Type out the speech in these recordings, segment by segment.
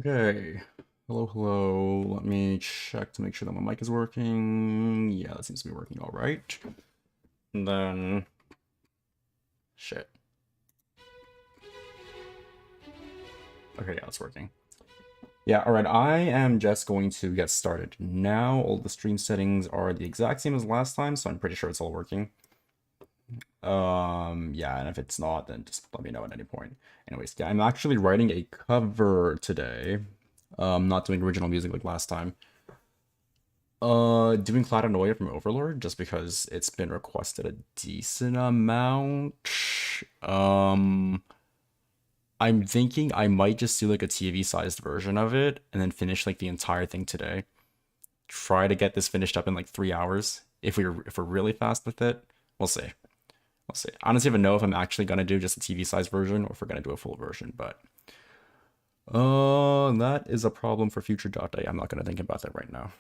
Okay. Hello, hello. Let me check to make sure that my mic is working. Yeah, that seems to be working all right. And then... Shit. Okay, yeah, it's working. Yeah, alright, I am just going to get started now. All the stream settings are the exact same as last time, so I'm pretty sure it's all working. Yeah, and if it's not, then just let me know at any point. Anyways, yeah, I'm actually writing a cover today. Not doing original music like last time. Doing Clattanoia from Overlord, just because it's been requested a decent amount. I'm thinking I might just do like a TV-sized version of it, and then finish like the entire thing today. Try to get this finished up in like 3 hours. If we're really fast with it, we'll see. We'll see. I don't even know if I'm actually gonna do just a TV-sized version or if we're gonna do a full version, but that is a problem for future Dot Day. I'm not gonna think about that right now.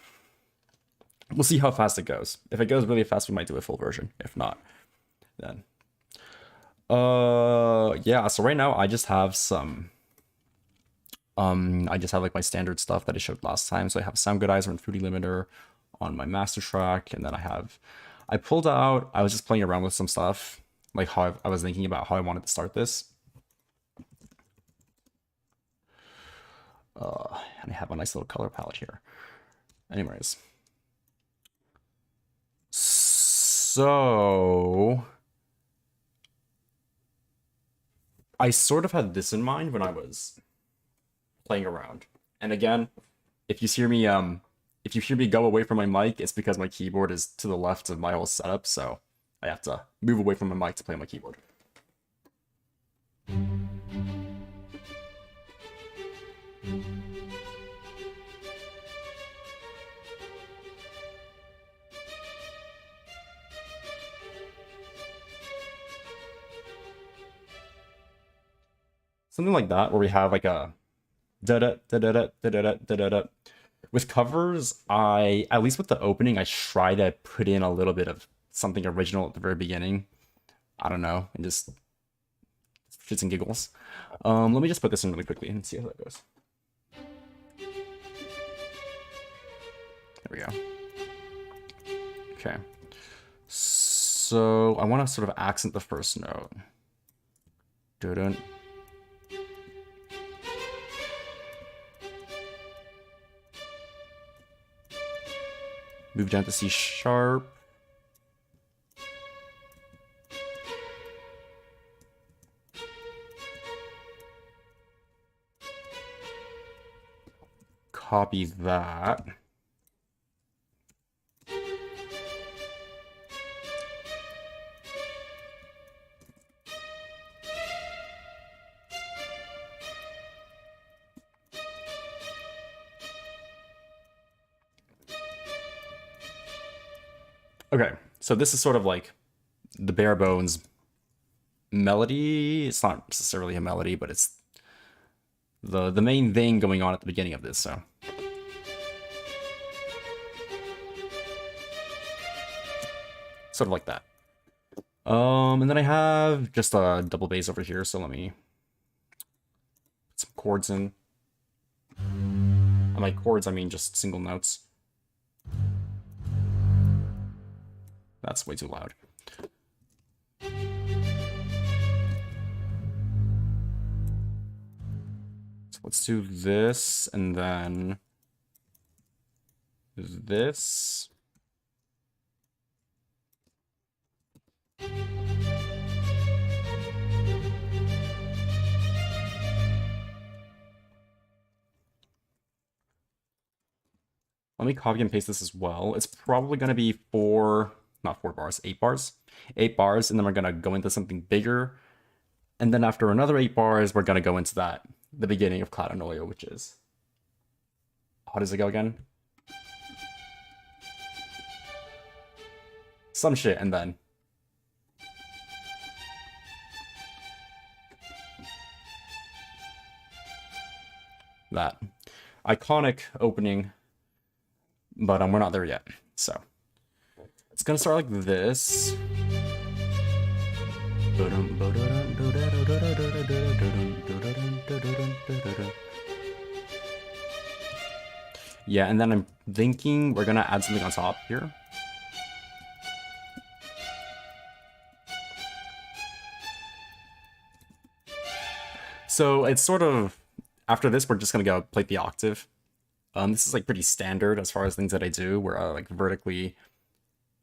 We'll see how fast it goes. If it goes really fast, we might do a full version. If not, then yeah, so right now I just have some I just have like my standard stuff that I showed last time. So I have Sound Goodizer and Fruity Limiter on my master track, and then I pulled out, I was just playing around with some stuff, like how I was thinking about how I wanted to start this. And I have a nice little color palette here. Anyways. So I sort of had this in mind when I was playing around. And again, if you hear me go away from my mic, it's because my keyboard is to the left of my whole setup, so I have to move away from my mic to play on my keyboard. Something like that, where we have like a da-da, da-da-da, da-da-da, da-da-da. With covers, at least with the opening, I try to put in a little bit of something original at the very beginning. I don't know, and just shits and giggles. Let me just put this in really quickly and see how that goes. There we go. Okay. So I want to sort of accent the first note. Dun. Move down to C sharp. Copy that. Okay, so this is sort of like the bare bones melody. It's not necessarily a melody, but it's the main thing going on at the beginning of this, so. Sort of like that. And then I have just a double bass over here, so let me put some chords in. And by chords, I mean just single notes. That's way too loud. So let's do this, and then this. Let me copy and paste this as well. It's probably going to be not 4 bars, 8 bars. 8 bars, and then we're going to go into something bigger. And then after another 8 bars, we're going to go into the beginning of Clattanoia, which is... How does it go again? Some shit, and then... That. Iconic opening, but we're not there yet, so... It's gonna start like this. Yeah, and then I'm thinking we're gonna add something on top here. So it's sort of, after this, we're just gonna go play the octave. This is like pretty standard as far as things that I do, where I like vertically,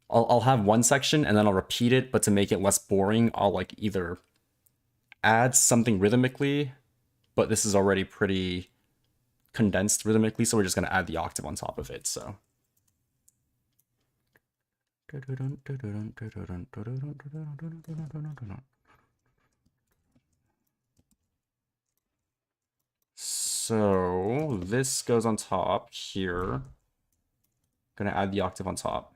I'll have one section and then I'll repeat it, but to make it less boring, I'll like either add something rhythmically, but this is already pretty condensed rhythmically, so we're just gonna add the octave on top of it, so. So this goes on top here. Gonna add the octave on top.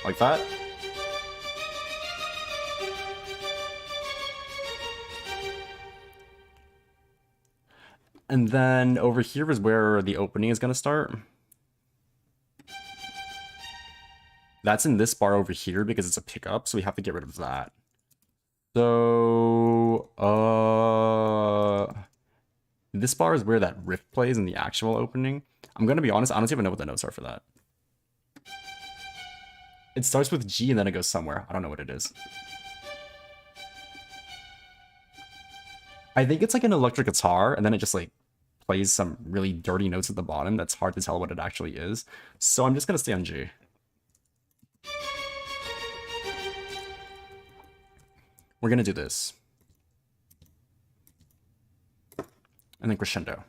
Like that. And then over here is where the opening is gonna start. That's in this bar over here because it's a pickup, so we have to get rid of that. So, this bar is where that riff plays in the actual opening. I'm gonna be honest, I don't even know what the notes are for that. It starts with G and then it goes somewhere. I don't know what it is. I think it's like an electric guitar, and then it just like plays some really dirty notes at the bottom. That's hard to tell what it actually is. So I'm just gonna stay on G. We're gonna do this. And then crescendo.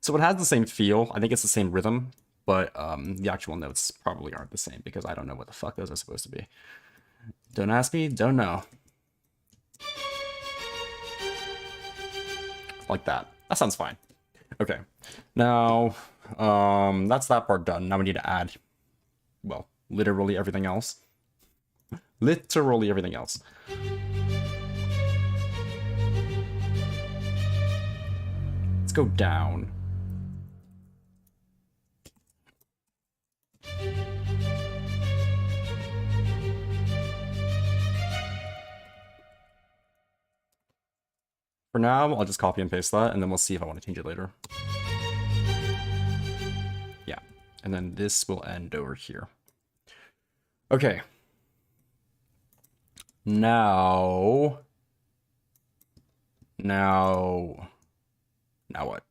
So it has the same feel. I think it's the same rhythm, but the actual notes probably aren't the same because I don't know what the fuck those are supposed to be. Don't ask me, don't know. Like that. That sounds fine. Okay. Now, that's that part done. Now we need to add, well, literally everything else. Literally everything else. Let's go down. For now, I'll just copy and paste that, and then we'll see if I want to change it later. Yeah, and then this will end over here. Okay. Now what?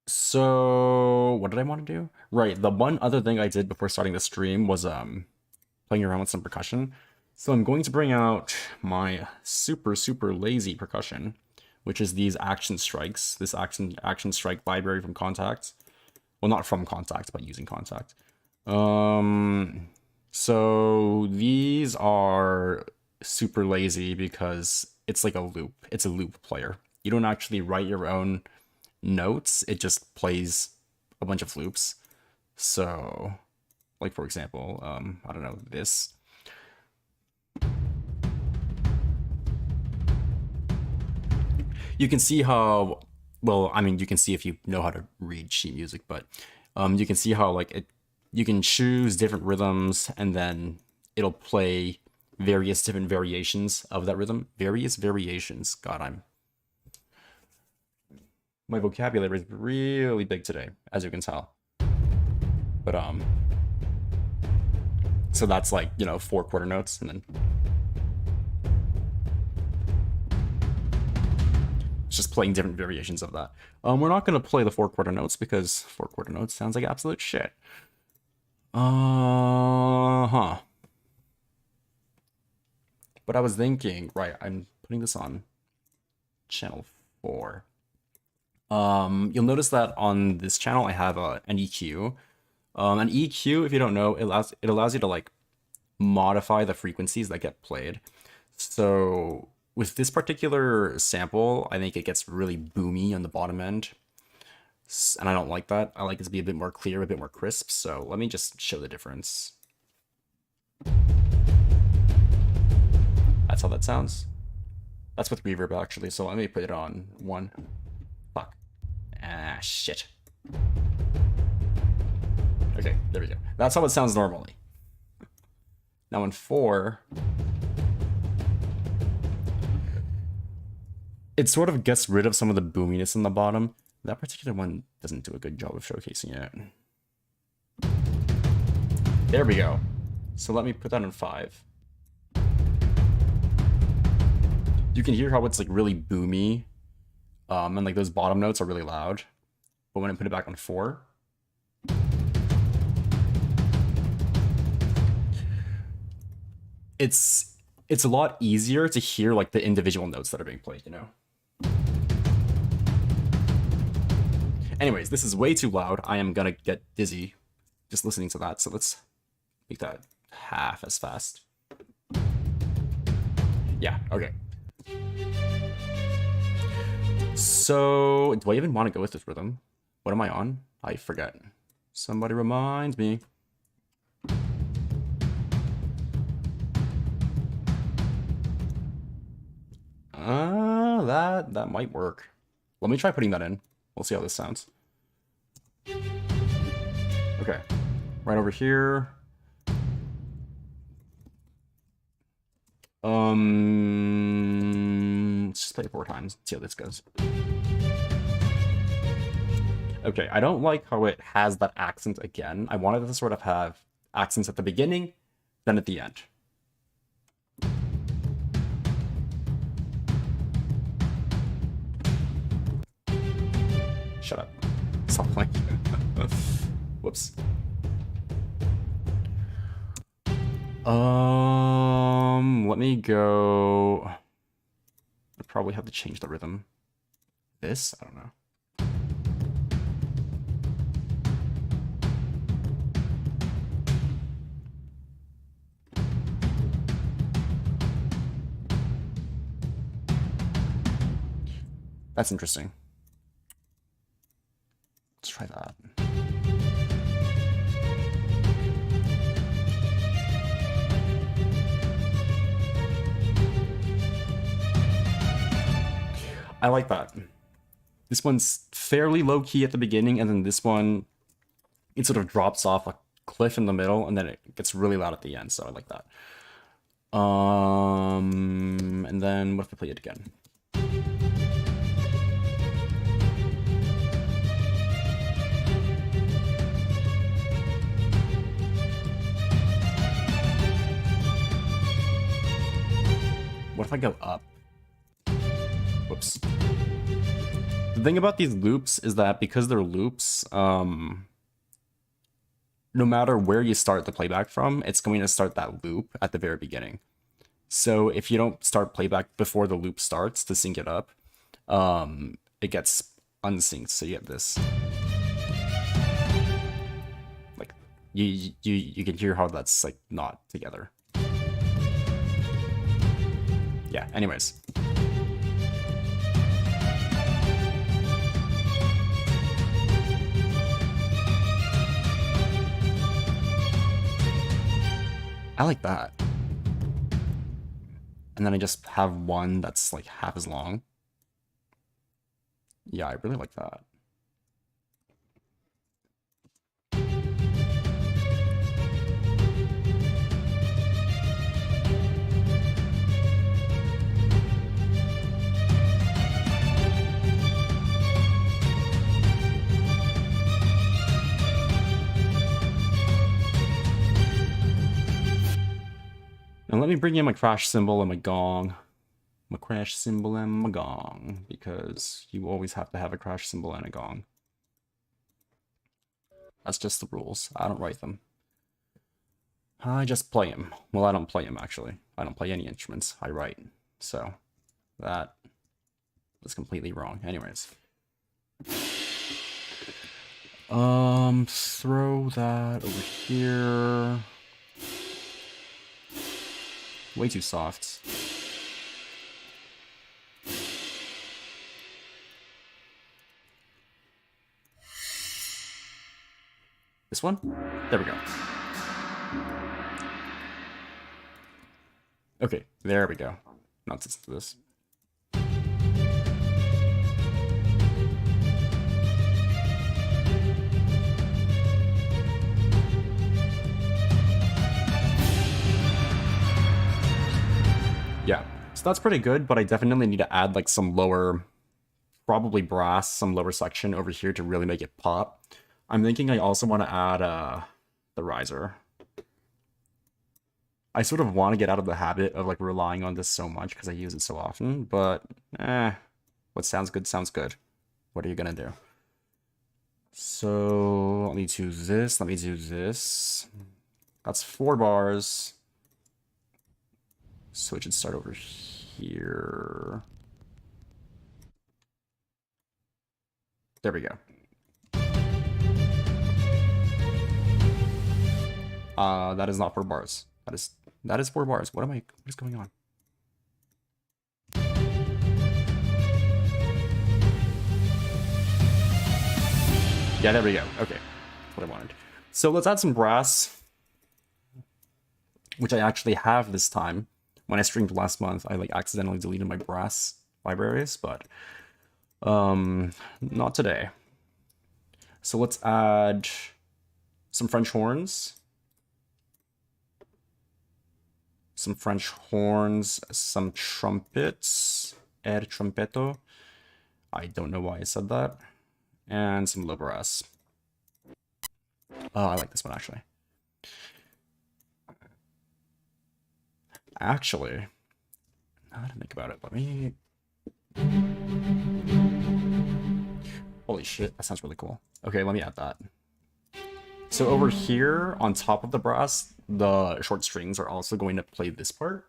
So what did I want to do? Right, the one other thing I did before starting the stream was playing around with some percussion. So I'm going to bring out my super lazy percussion, which is these action strikes, this action strike library from Kontakt. Well, not from Kontakt, but using Kontakt. So these are super lazy because it's like a loop. It's a loop player. You don't actually write your own notes. It just plays a bunch of loops. So, like for example, I don't know, this. You can see how, well, I mean, you can see if you know how to read sheet music, but you can see how like you can choose different rhythms and then it'll play various different variations of that rhythm. Various variations. God, my vocabulary is really big today, as you can tell. But so that's like, you know, 4 quarter notes and then it's just playing different variations of that. We're not gonna play the 4 quarter notes because 4 quarter notes sounds like absolute shit. But I was thinking, right, I'm putting this on channel 4. You'll notice that on this channel I have an EQ. An EQ, if you don't know, it allows you to like modify the frequencies that get played. So with this particular sample, I think it gets really boomy on the bottom end. And I don't like that. I like it to be a bit more clear, a bit more crisp. So let me just show the difference. That's how that sounds. That's with reverb actually. So let me put it on 1. Fuck. Ah, shit. Okay, there we go. That's how it sounds normally. Now in 4, it sort of gets rid of some of the boominess in the bottom. That particular one doesn't do a good job of showcasing it. There we go. So let me put that on 5. You can hear how it's like really boomy, and like those bottom notes are really loud. But when I put it back on 4, it's a lot easier to hear like the individual notes that are being played, you know? Anyways, this is way too loud. I am gonna get dizzy just listening to that. So let's make that half as fast. Yeah, okay. So, do I even want to go with this rhythm? What am I on? I forget. Somebody remind me. That might work. Let me try putting that in. We'll see how this sounds. Okay, right over here. Let's just play it 4 times. See how this goes. Okay, I don't like how it has that accent again. I wanted to sort of have accents at the beginning, then at the end. Shut up. Stop playing. Whoops. Let me go. I probably have to change the rhythm. This? I don't know. That's interesting. Let's try that. I like that. This one's fairly low-key at the beginning, and then this one, it sort of drops off a cliff in the middle, and then it gets really loud at the end, so I like that. And then what if I play it again? What if I go up? Whoops. The thing about these loops is that because they're loops, no matter where you start the playback from, it's going to start that loop at the very beginning. So if you don't start playback before the loop starts to sync it up, it gets unsynced. So you get this. Like you can hear how that's like not together. Yeah, anyways. I like that. And then I just have one that's like half as long. Yeah, I really like that. And let me bring in my crash cymbal and my gong. My crash cymbal and my gong. Because you always have to have a crash cymbal and a gong. That's just the rules. I don't write them. I just play them. Well, I don't play them, actually. I don't play any instruments. I write. So, that was completely wrong. Anyways. Throw that over here. Way too soft. This one? There we go. Okay, there we go. Now let's listen to this. Yeah, So that's pretty good, but I definitely need to add like some lower, probably brass, some lower section over here to really make it pop. I'm thinking I also want to add the riser. I sort of want to get out of the habit of like relying on this so much because I use it so often, but what sounds good sounds good. What are you gonna do? So let me do this, let me do this. That's 4 bars. So it should start over here. There we go. That is not 4 bars. That is 4 bars. What is going on? Yeah, there we go. Okay. That's what I wanted. So let's add some brass, which I actually have this time. When I streamed last month, I like accidentally deleted my brass libraries, but not today. So let's add some French horns. Some French horns, some trumpets, air trumpeto. I don't know why I said that. And some low brass. Oh, I like this one actually. Actually, now that I think about it, let me... Holy shit, that sounds really cool. Okay, let me add that. So over here, on top of the brass, the short strings are also going to play this part.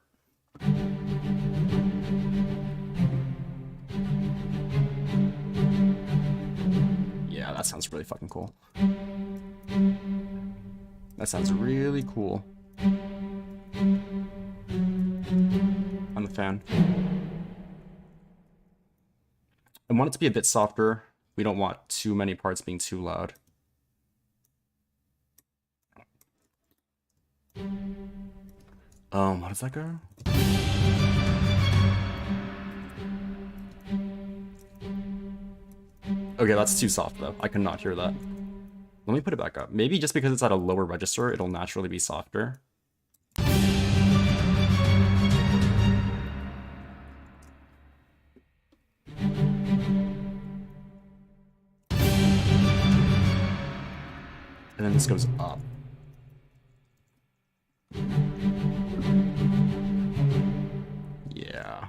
Yeah, that sounds really fucking cool. That sounds really cool. I'm a fan. I want it to be a bit softer. We don't want too many parts being too loud. How does that go? Okay, that's too soft though. I cannot hear that. Let me put it back up. Maybe just because it's at a lower register, it'll naturally be softer. And then this goes up. Yeah.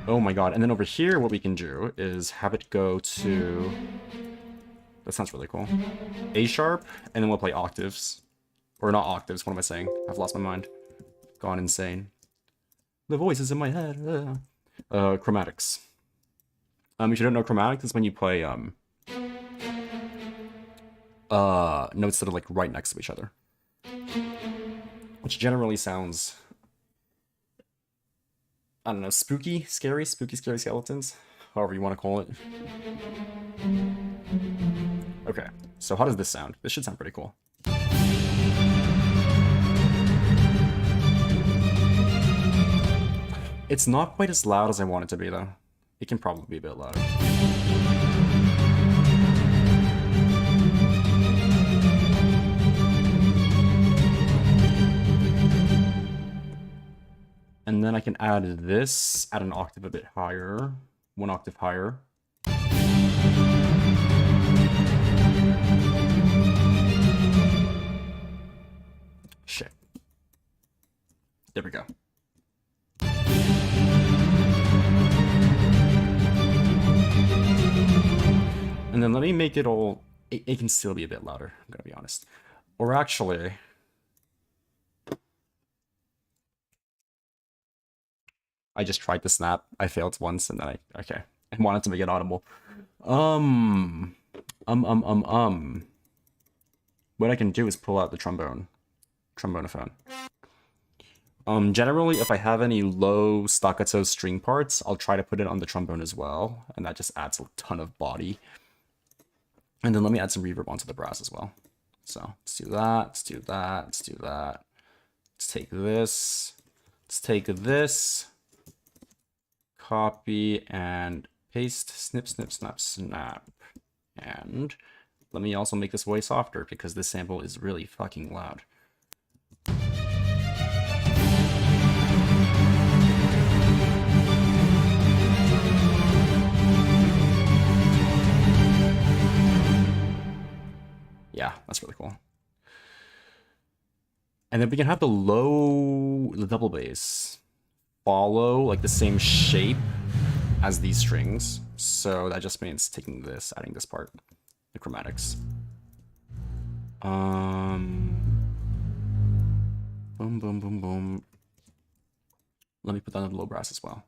Oh my god. And then over here, what we can do is have it go to... That sounds really cool. A sharp, and then we'll play octaves. Or not octaves, what am I saying? I've lost my mind. Gone insane. The voices in my head. Chromatics. If you don't know chromatics, it's when you play notes that are like right next to each other. Which generally sounds, I don't know, spooky, scary skeletons, however you want to call it. Okay, so how does this sound? This should sound pretty cool. It's not quite as loud as I want it to be, though. It can probably be a bit louder. And then I can add this at an octave a bit higher. 1 octave higher. Shit. There we go. And then let me make it all... It can still be a bit louder, I'm gonna be honest. Or actually... I just tried to snap. I failed once, and then okay. I wanted to make it audible. What I can do is pull out the trombonephone. Generally, if I have any low staccato string parts, I'll try to put it on the trombone as well, and that just adds a ton of body. And then let me add some reverb onto the brass as well. So let's do that, let's do that, let's do that. Let's take this, let's take this, copy and paste, snip, snip, snap, snap, and let me also make this way softer because this sample is really fucking loud. Yeah, that's really cool. And then we can have the double bass follow like the same shape as these strings. So that just means taking this, adding this part, the chromatics. Boom, boom, boom, boom. Let me put that on the low brass as well.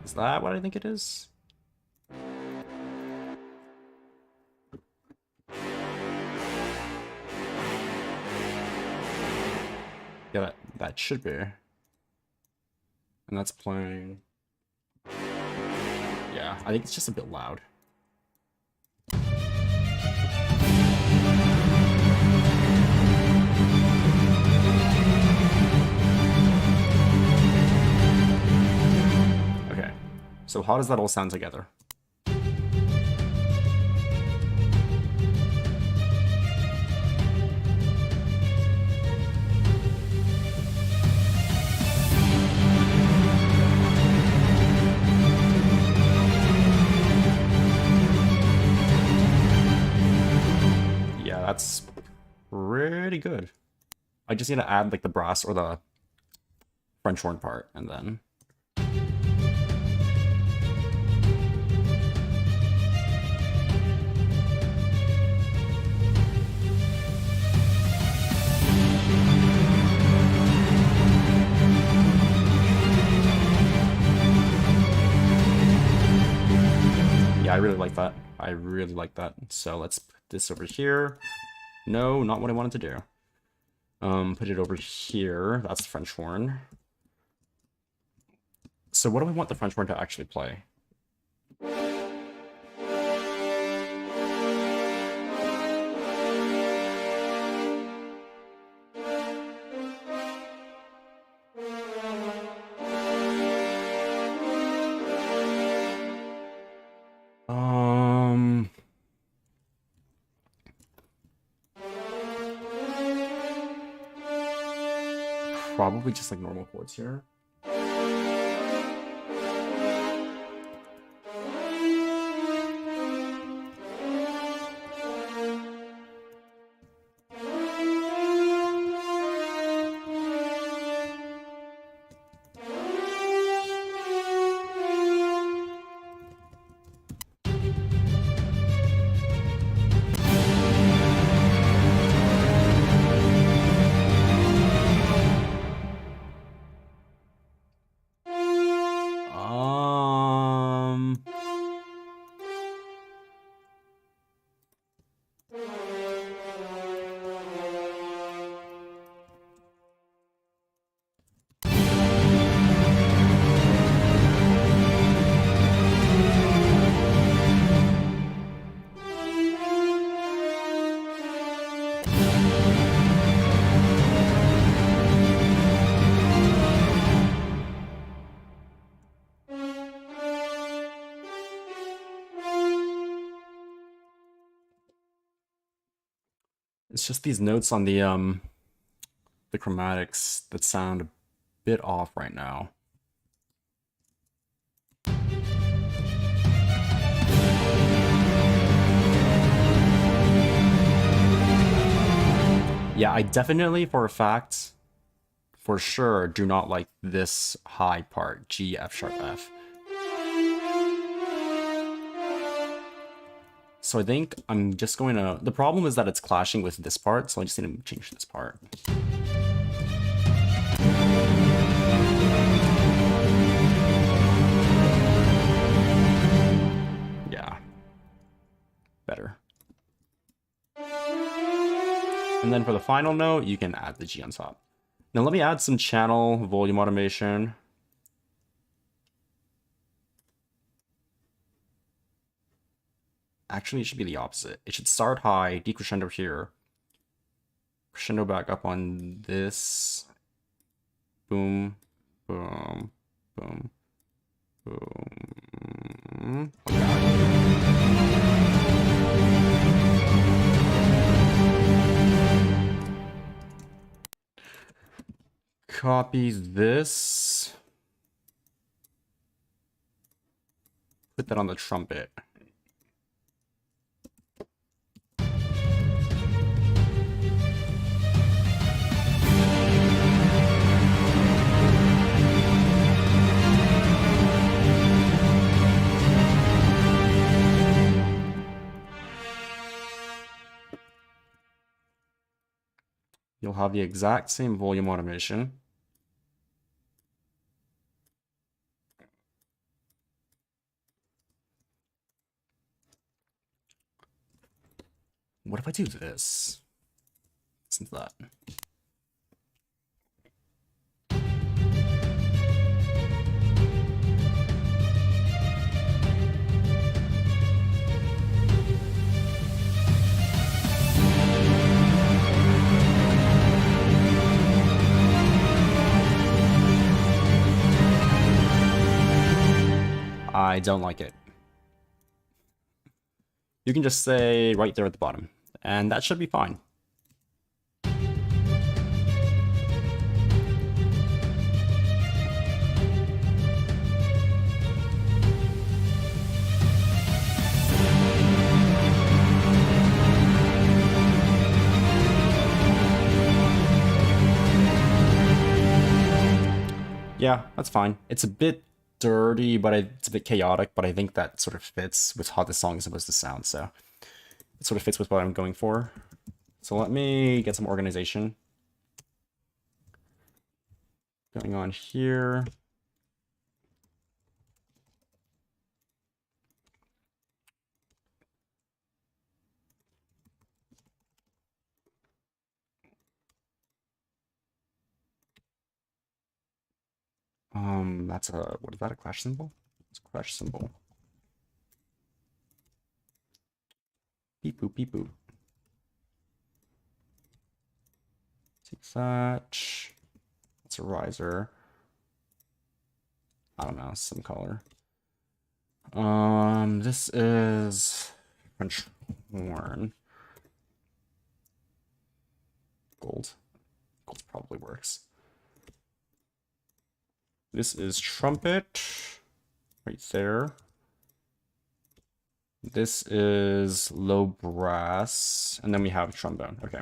Is that what I think it is? Yeah, that should be. And that's playing. Yeah, I think it's just a bit loud. Okay, so how does that all sound together? That's pretty good. I just need to add like the brass or the French horn part, and then yeah, I really like that. I really like that. So let's put this over here. No, not what I wanted to do. Put it over here. That's the French horn. So what do we want the French horn to actually play? Probably just like normal chords here. It's just these notes on the chromatics that sound a bit off right now. Yeah, I definitely, for a fact, for sure, do not like this high part, G, F sharp, F. So I think I'm just going to... The problem is that it's clashing with this part, so I just need to change this part. Yeah. Better. And then for the final note, you can add the G on top. Now let me add some channel volume automation. Actually, it should be the opposite. It should start high, decrescendo here, crescendo back up on this, boom, boom, boom, boom. Copy this. Put that on the trumpet. You'll have the exact same volume automation. What if I do this? Listen to that. I don't like it. You can just say right there at the bottom, and that should be fine. Yeah, that's fine. It's a bit dirty, but it's a bit chaotic, but I think that sort of fits with how the song is supposed to sound, so it sort of fits with what I'm going for. So let me get some organization going on here. That's a, what is that, a clash symbol? It's a clash symbol. Beep boop, beep boop. Take that. That's a riser. I don't know, some color. This is French horn. Gold. Gold probably works. This is trumpet, right there. This is low brass, and then we have trombone. Okay.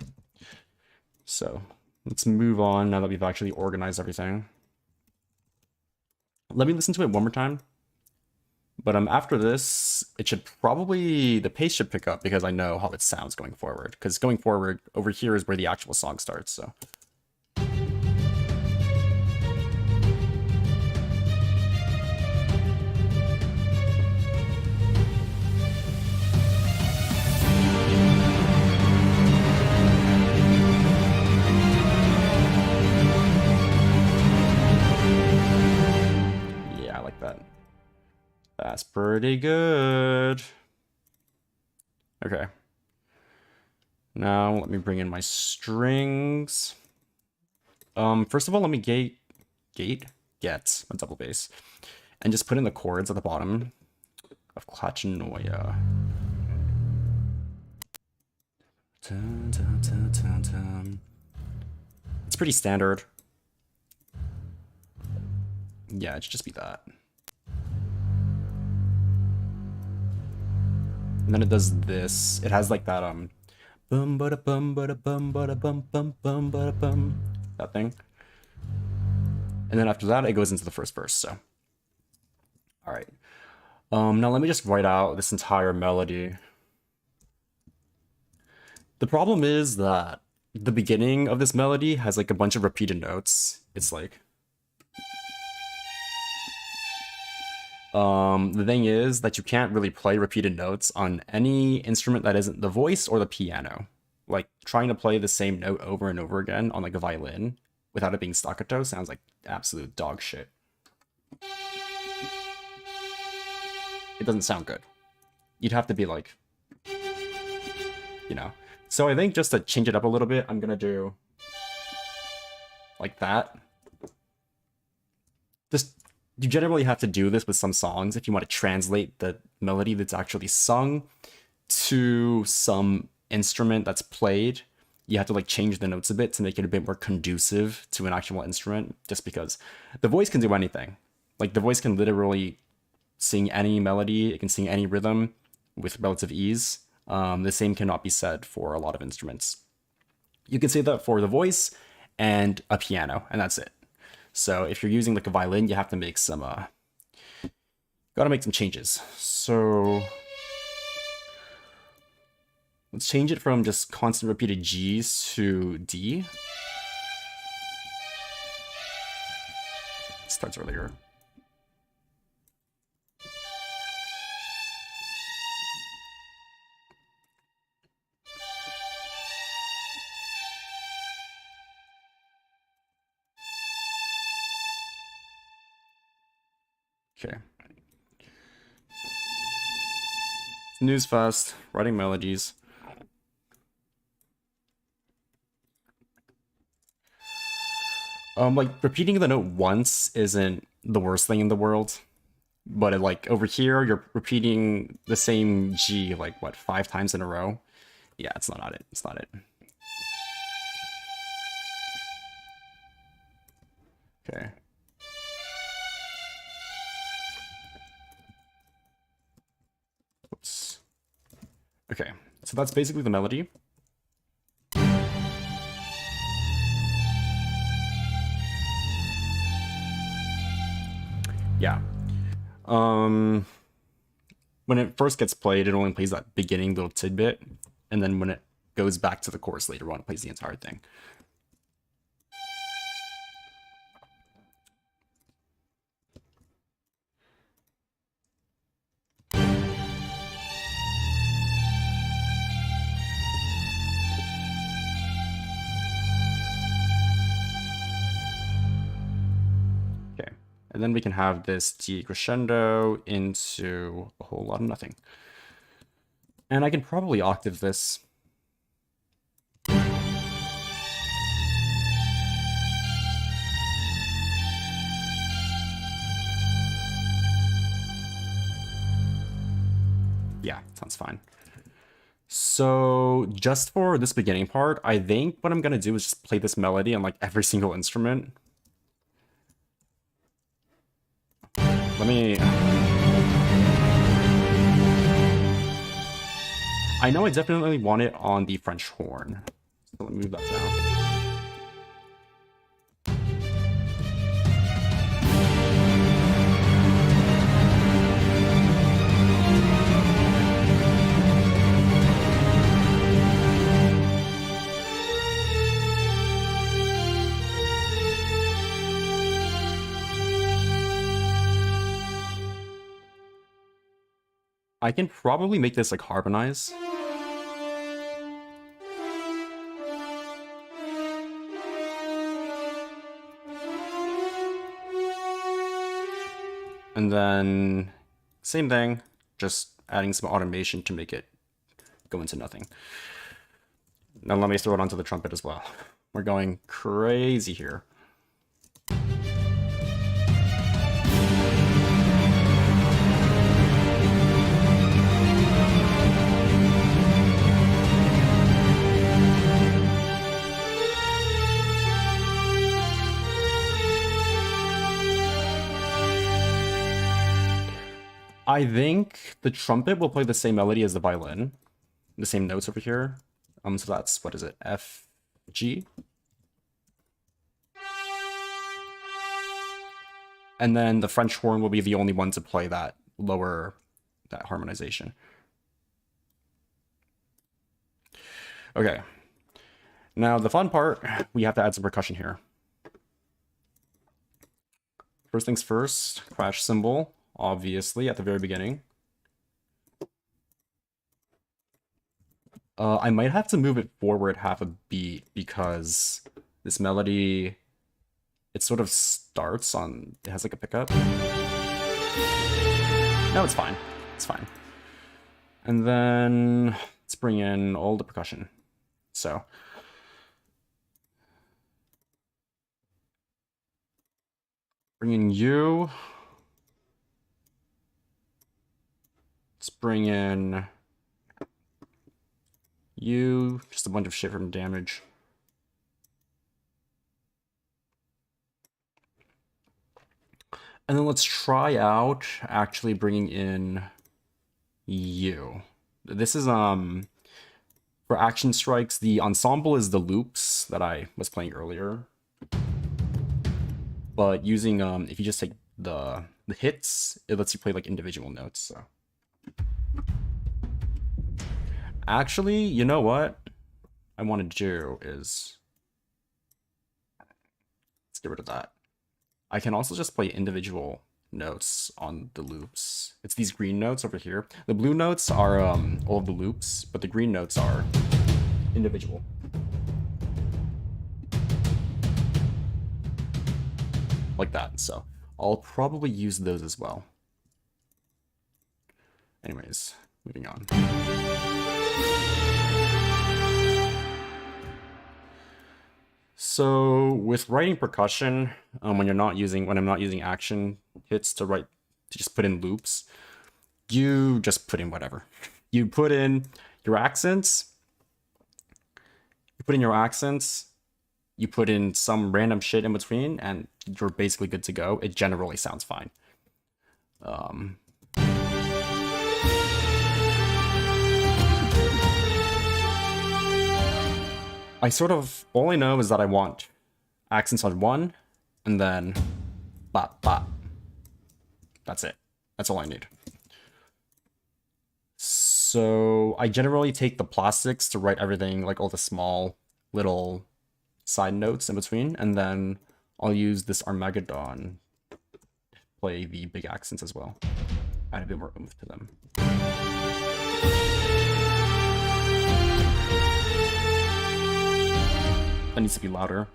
So let's move on now that we've actually organized everything. Let me listen to it one more time. But after this, it should probably, the pace should pick up because I know how it sounds going forward. Because going forward, over here is where the actual song starts, so. Yeah, I like that. That's pretty good. Okay. Now let me bring in my strings. First of all, let me get a double bass, and just put in the chords at the bottom of Clattanoia. Dun, dun, dun, dun, dun. It's pretty standard. Yeah, it should just be that. And then it does this. It has like that bum bada bum bada bum bada bum bum bum bada bum, that thing. And then after that it goes into the first verse, so. Alright. Now let me just write out this entire melody. The problem is that the beginning of this melody has like a bunch of repeated notes. It's like the thing is that you can't really play repeated notes on any instrument that isn't the voice or the piano. Like, trying to play the same note over and over again on like a violin without it being staccato sounds like absolute dog shit. It doesn't sound good. You'd have to be like, you know. So I think just to change it up a little bit, I'm gonna do like that. you generally have to do this with some songs if you want to translate the melody that's actually sung to some instrument that's played. You have to like change the notes a bit to make it a bit more conducive to an actual instrument, just because the voice can do anything. Like the voice can literally sing any melody, it can sing any rhythm with relative ease. The same cannot be said for a lot of instruments. You can say that for the voice and a piano, and that's it. So if you're using like a violin, you have to make some gotta make some changes. So let's change it from just constant repeated G's to D. Starts earlier. Okay. News fast, writing melodies. Like repeating the note once isn't the worst thing in the world, but like over here, you're repeating the same G like what, 5 times in a row? Yeah, it's not it. It's not it. Okay. Oops. Okay, so that's basically the melody. Yeah. When it first gets played, it only plays that beginning little tidbit, and then when it goes back to the chorus later on, it plays the entire thing. And then we can have this decrescendo into a whole lot of nothing. And I can probably octave this. Yeah, sounds fine. So just for this beginning part, I think what I'm gonna do is just play this melody on like every single instrument. Let me... I know I definitely want it on the French horn. So let me move that down. I can probably make this like harmonize. And then same thing, just adding some automation to make it go into nothing. Now let me throw it onto the trumpet as well. We're going crazy here. I think the trumpet will play the same melody as the violin, the same notes over here. So that's, what is it, F, G? And then the French horn will be the only one to play that lower, that harmonization. Okay. Now the fun part, we have to add some percussion here. First things first, crash cymbal. Obviously, at the very beginning. I might have to move it forward half a beat because this melody, it sort of starts on, it has like a pickup. No, it's fine. It's fine. And then let's bring in all the percussion. So. Bring in you. Let's bring in you. Just a bunch of shit from damage. And then let's try out actually bringing in you. This is for action strikes, the ensemble is the loops that I was playing earlier. But using if you just take the hits, it lets you play like individual notes. So actually, you know what I want to do is let's get rid of that. I can also just play individual notes on the loops. It's these green notes over here. The blue notes are all of the loops, but the green notes are individual. Like that. So I'll probably use those as well. Anyways, moving on. So with writing percussion, when I'm not using action hits to just put in loops, you just put in whatever. You put in your accents. You put in some random shit in between, and you're basically good to go. It generally sounds fine. All I know is that I want accents on one, and then bop, bop. That's it. That's all I need. So I generally take the plastics to write everything, like all the small little side notes in between, and then I'll use this Armageddon to play the big accents as well. Add a bit more oomph to them. That needs to be louder.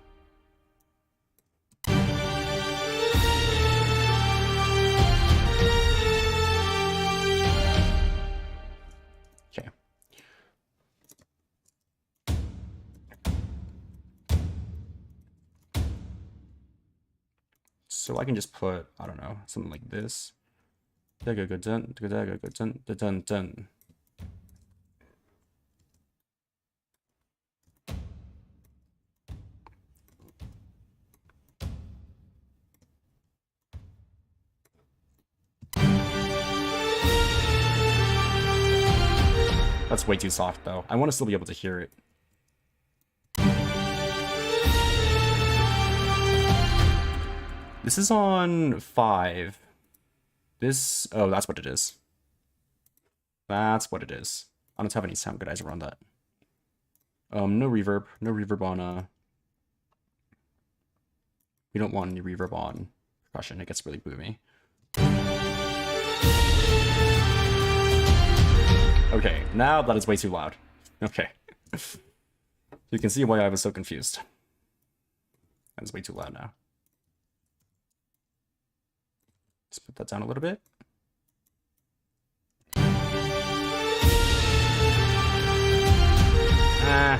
Okay. So I can just put, I don't know, something like this. That's way too soft, though. I want to still be able to hear it. This is on 5. This... Oh, that's what it is. That's what it is. I don't have any sound guides around that. No reverb. No reverb on... We don't want any reverb on percussion. It gets really boomy. Okay, now that is way too loud. Okay. You can see why I was so confused. That is way too loud now. Let's put that down a little bit. Ah.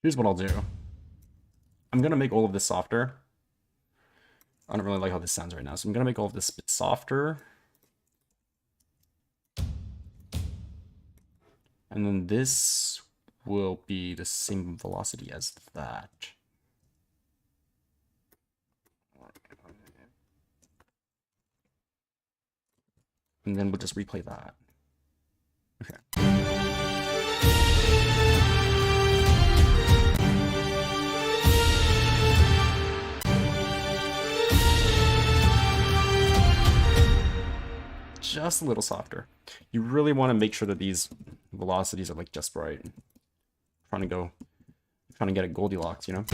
Here's what I'll do. I'm going to make all of this softer. I don't really like how this sounds right now, so I'm going to make all of this a bit softer. And then this will be the same velocity as that. And then we'll just replay that. Okay. Just a little softer. You really want to make sure that these velocities are like just right. Trying to get it Goldilocks, you know?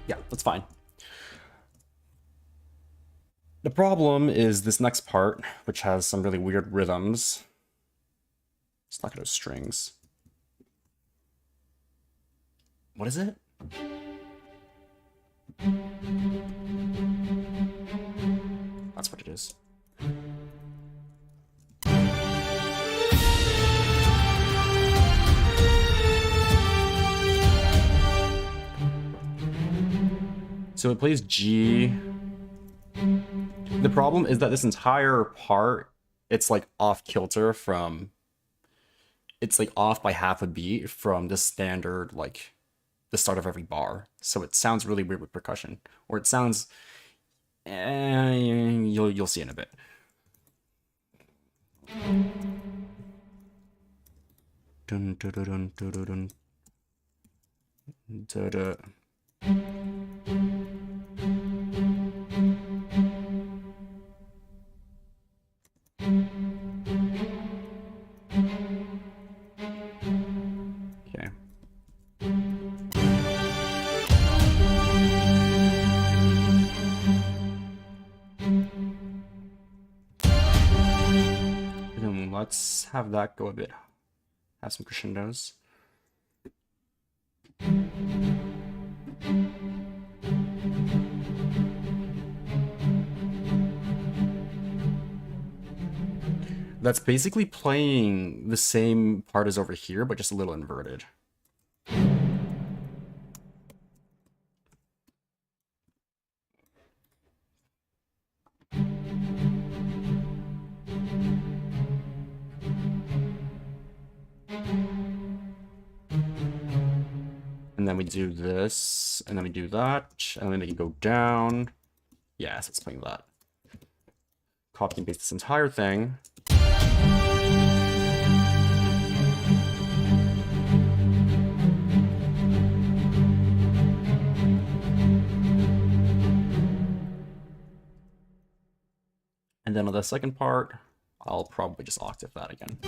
Yeah, that's fine. The problem is this next part, which has some really weird rhythms. It's not those strings. What is it? That's what it is. So it plays G. The problem is that this entire part, it's like off kilter from, it's like off by half a beat from the standard, like the start of every bar. So it sounds really weird with percussion, or it sounds, you'll see in a bit. Dun, dun, dun, dun, dun, dun, dun, dun. Okay. Then let's have that go a bit. Have some crescendos. That's basically playing the same part as over here, but just a little inverted. And then we do this, and then we do that, and then we make it go down. Yes, it's playing that. Copy and paste this entire thing. And then on the second part, I'll probably just octave that again.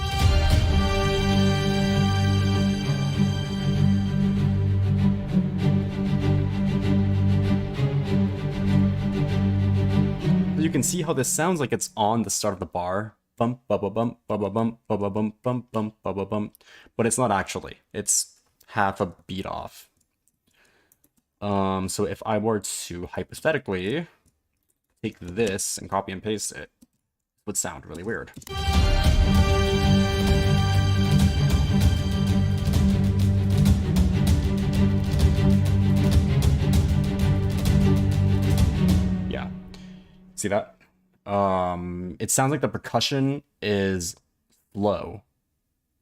You can see how this sounds like it's on the start of the bar. Bump, bubba bump, bubba bump, bubba bump, bump, bump, bubba bump. But it's not actually. It's half a beat off. So if I were to hypothetically take this and copy and paste it, it would sound really weird. Yeah. See that? It sounds like the percussion is low,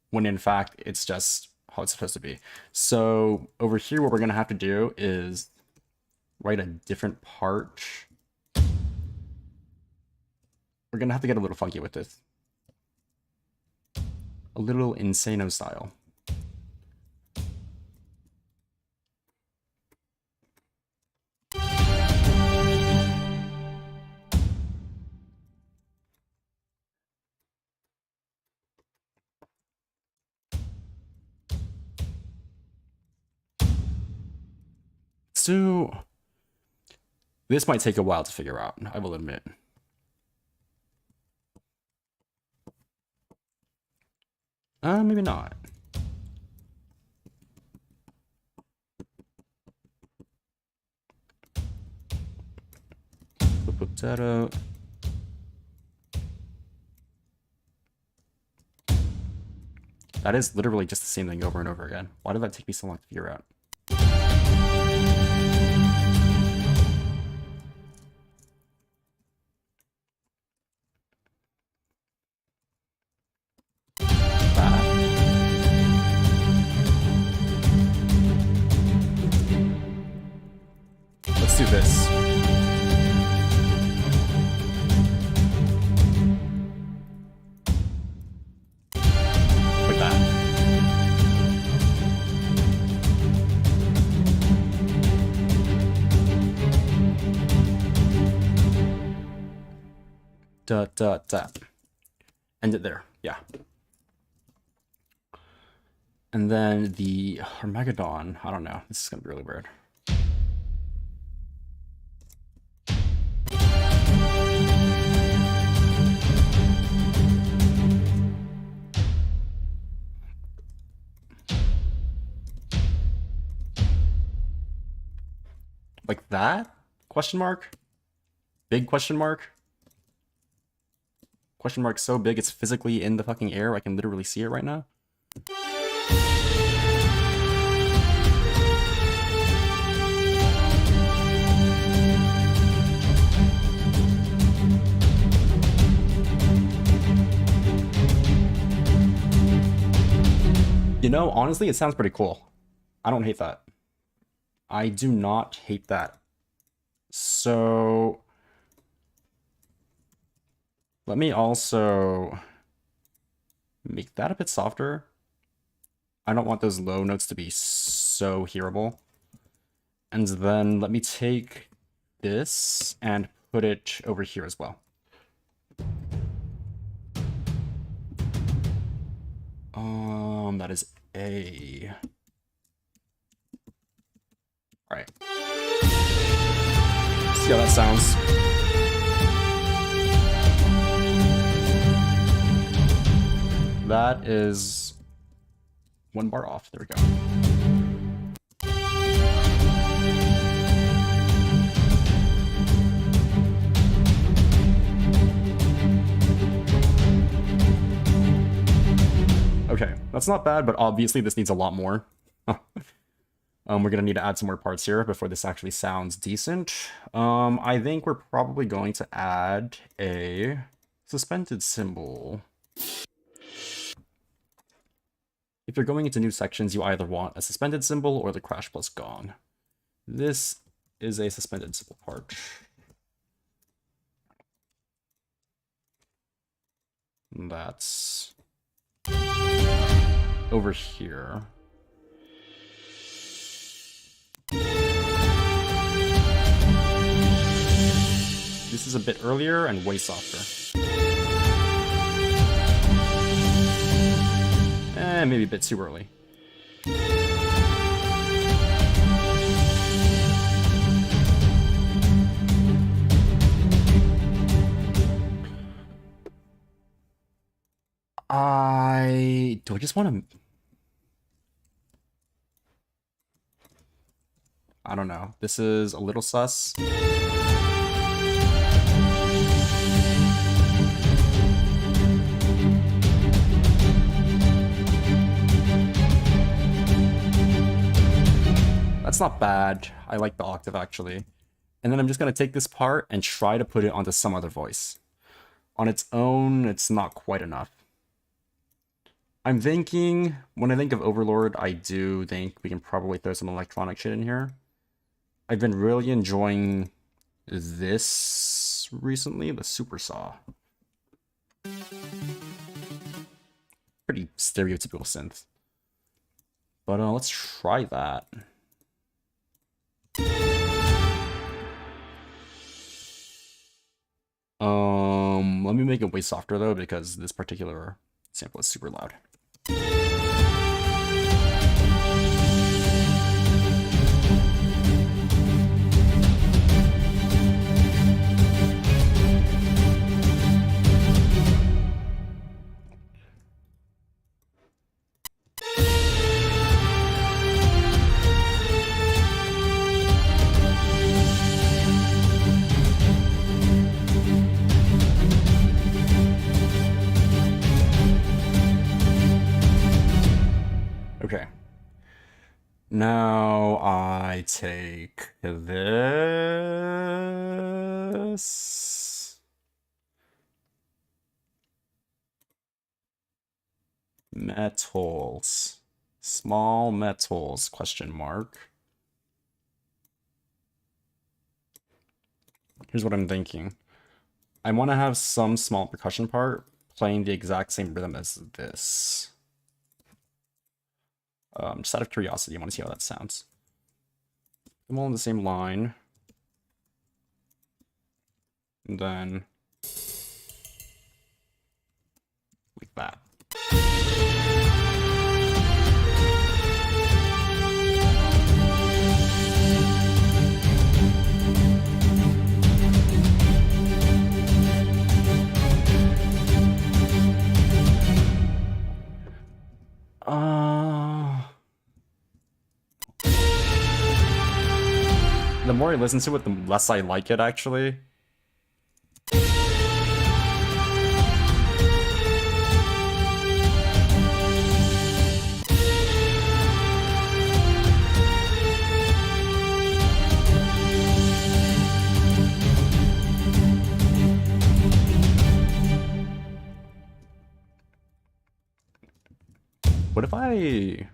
when in fact it's just how it's supposed to be. So over here, what we're gonna have to do is write a different part. We're gonna have to get a little funky with this. A little insano style. So this might take a while to figure out, I will admit. Maybe not. Put that out. That is literally just the same thing over and over again. Why did that take me so long to figure out? Let's do this. Like that. Da, da, da. End it there. Yeah. And then the Armageddon. I don't know. This is going to be really weird. Like that? Question mark? Big question mark? Question mark so big it's physically in the fucking air. I can literally see it right now. You know, honestly, it sounds pretty cool. I don't hate that. I do not hate that. So let me also make that a bit softer. I don't want those low notes to be so hearable. And then let me take this and put it over here as well. That is A. All right. See how that sounds. That is one bar off. There we go. Okay, that's not bad, but obviously this needs a lot more. We're gonna need to add some more parts here before this actually sounds decent. I think we're probably going to add a suspended cymbal. If you're going into new sections, you either want a suspended cymbal or the crash plus gong. This is a suspended cymbal part. And that's over here. This is a bit earlier and way softer. Maybe a bit too early. Do I just want to... I don't know. This is a little sus. That's not bad. I like the octave, actually. And then I'm just going to take this part and try to put it onto some other voice. On its own, it's not quite enough. I'm thinking, when I think of Overlord, I do think we can probably throw some electronic shit in here. I've been really enjoying this recently, the Super Saw. Pretty stereotypical synth. But let's try that. Let me make it way softer though, because this particular sample is super loud. Okay. Now I take this. Metals. Small metals, question mark. Here's what I'm thinking. I want to have some small percussion part playing the exact same rhythm as this. Just out of curiosity, I want to see how that sounds. I'm all on the same line. And then like that. The more more I listen to it, the less I like it, actually. What if I...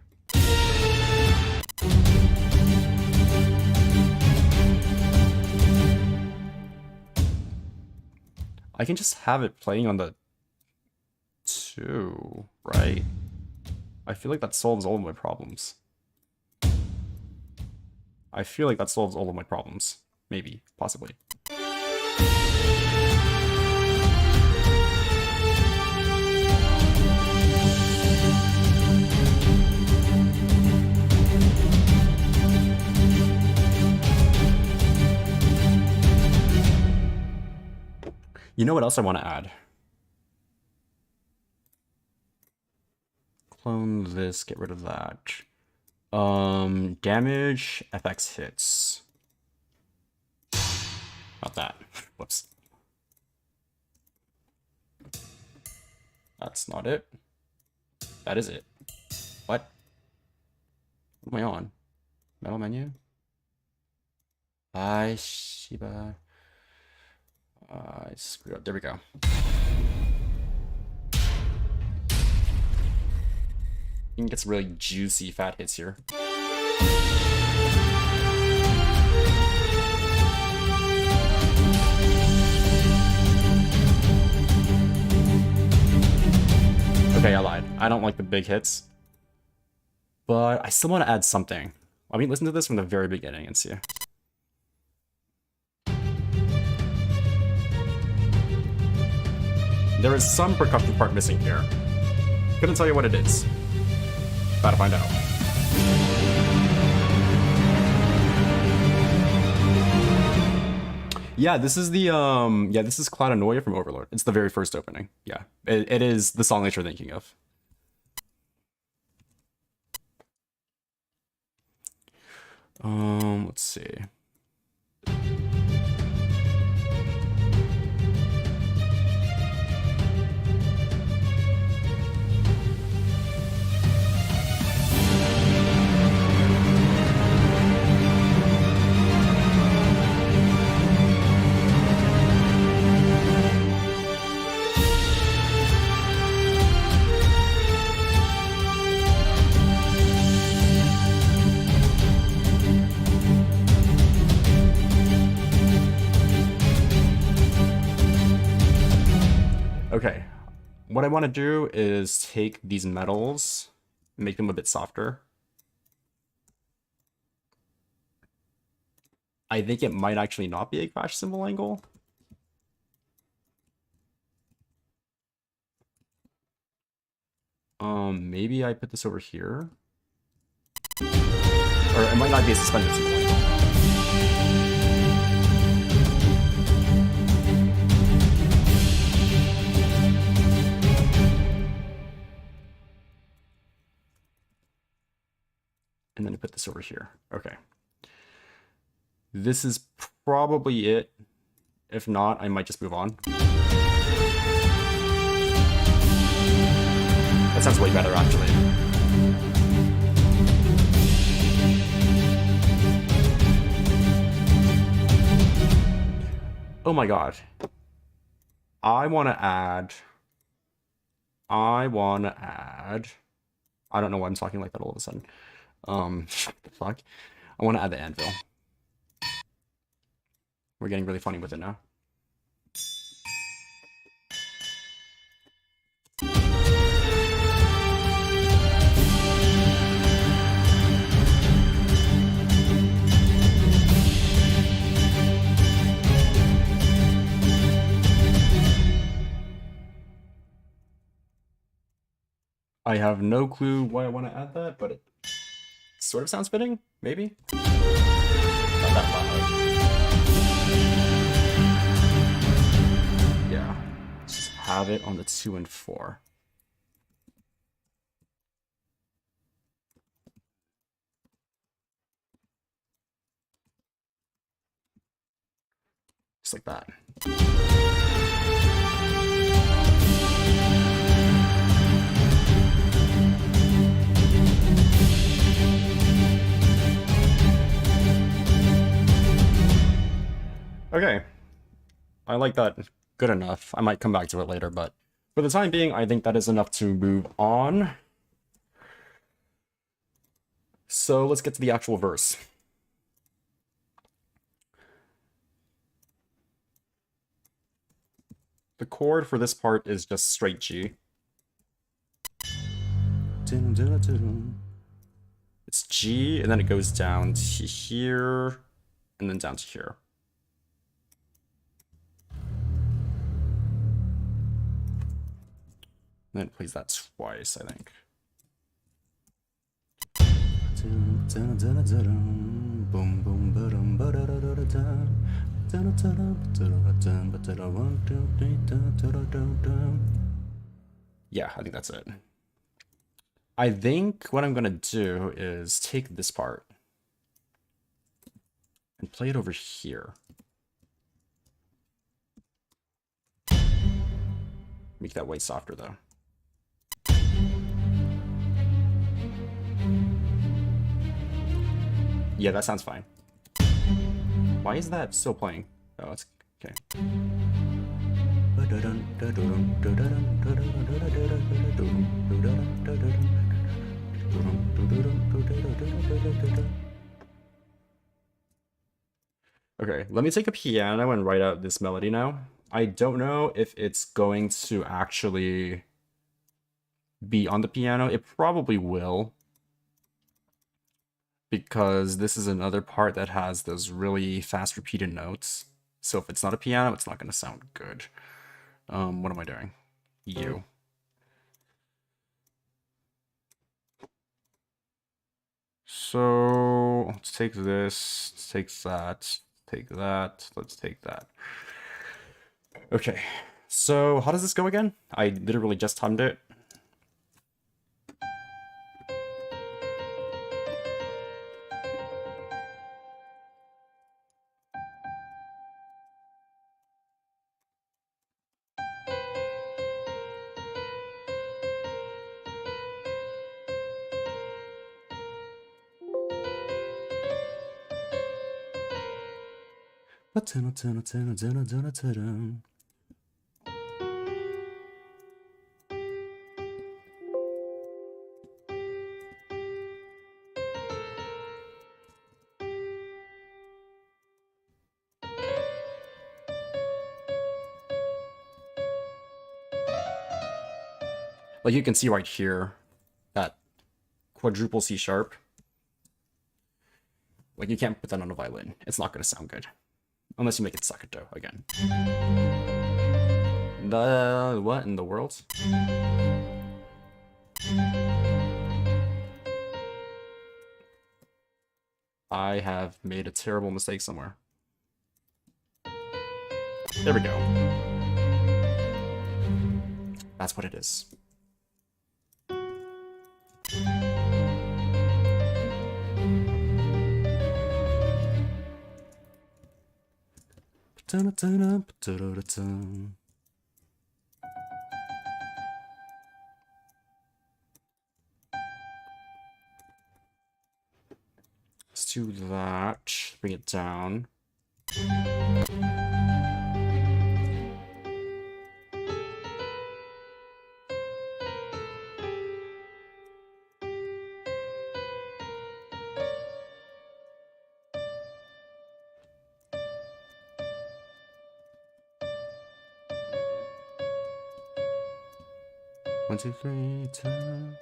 I can just have it playing on the 2, right? I feel like that solves all of my problems. I feel like that solves all of my problems. Maybe. Possibly. You know what else I want to add? Clone this, get rid of that. Damage, FX hits. Not that. Whoops. That's not it. That is it. What? What am I on? Metal menu? I Shiba. I screwed up. There we go. You can get some really juicy fat hits here. Okay, I lied. I don't like the big hits. But I still want to add something. I mean, listen to this from the very beginning and see. There is some percussion part missing here. Couldn't tell you what it is. About to find out. Yeah, this is the this is Clattanoia from Overlord. It's the very first opening. Yeah. It is the song that you're thinking of. Let's see. Okay, what I want to do is take these metals, make them a bit softer. I think it might actually not be a crash cymbal angle. Maybe I put this over here. Or it might not be a suspended cymbal angle. And then I put this over here. Okay. This is probably it. If not, I might just move on. That sounds way better, actually. Oh my god. I want to add... I don't know why I'm talking like that all of a sudden. What the fuck? I want to add the anvil. We're getting really funny with it now. I have no clue why I want to add that, but it sort of sounds fitting, maybe? Not that loud. Yeah. Just have it on the 2 and 4. just like that. Okay, I like that good enough. I might come back to it later, but for the time being, I think that is enough to move on. So let's get to the actual verse. The chord for this part is just straight G. It's G, and then it goes down to here, and then down to here. And then it plays that twice, I think. Yeah, I think that's it. I think what I'm gonna do is take this part and play it over here. Make that way softer though. Yeah, that sounds fine. Why is that still playing? Oh, it's okay. Okay, let me take a piano and write out this melody now. I don't know if it's going to actually be on the piano. It probably will, because this is another part that has those really fast repeated notes. So if it's not a piano, it's not going to sound good. What am I doing? U. So let's take this, let's take that, take that, let's take that. Okay, so how does this go again? I literally just hummed it. Like you can see right here, that quadruple C sharp. Like you can't put that on a violin. It's not going to sound good. Unless you make it staccato again. The what in the world? I have made a terrible mistake somewhere. There we go. That's what it is. Let's do that. Bring it down. One, two, three, turn.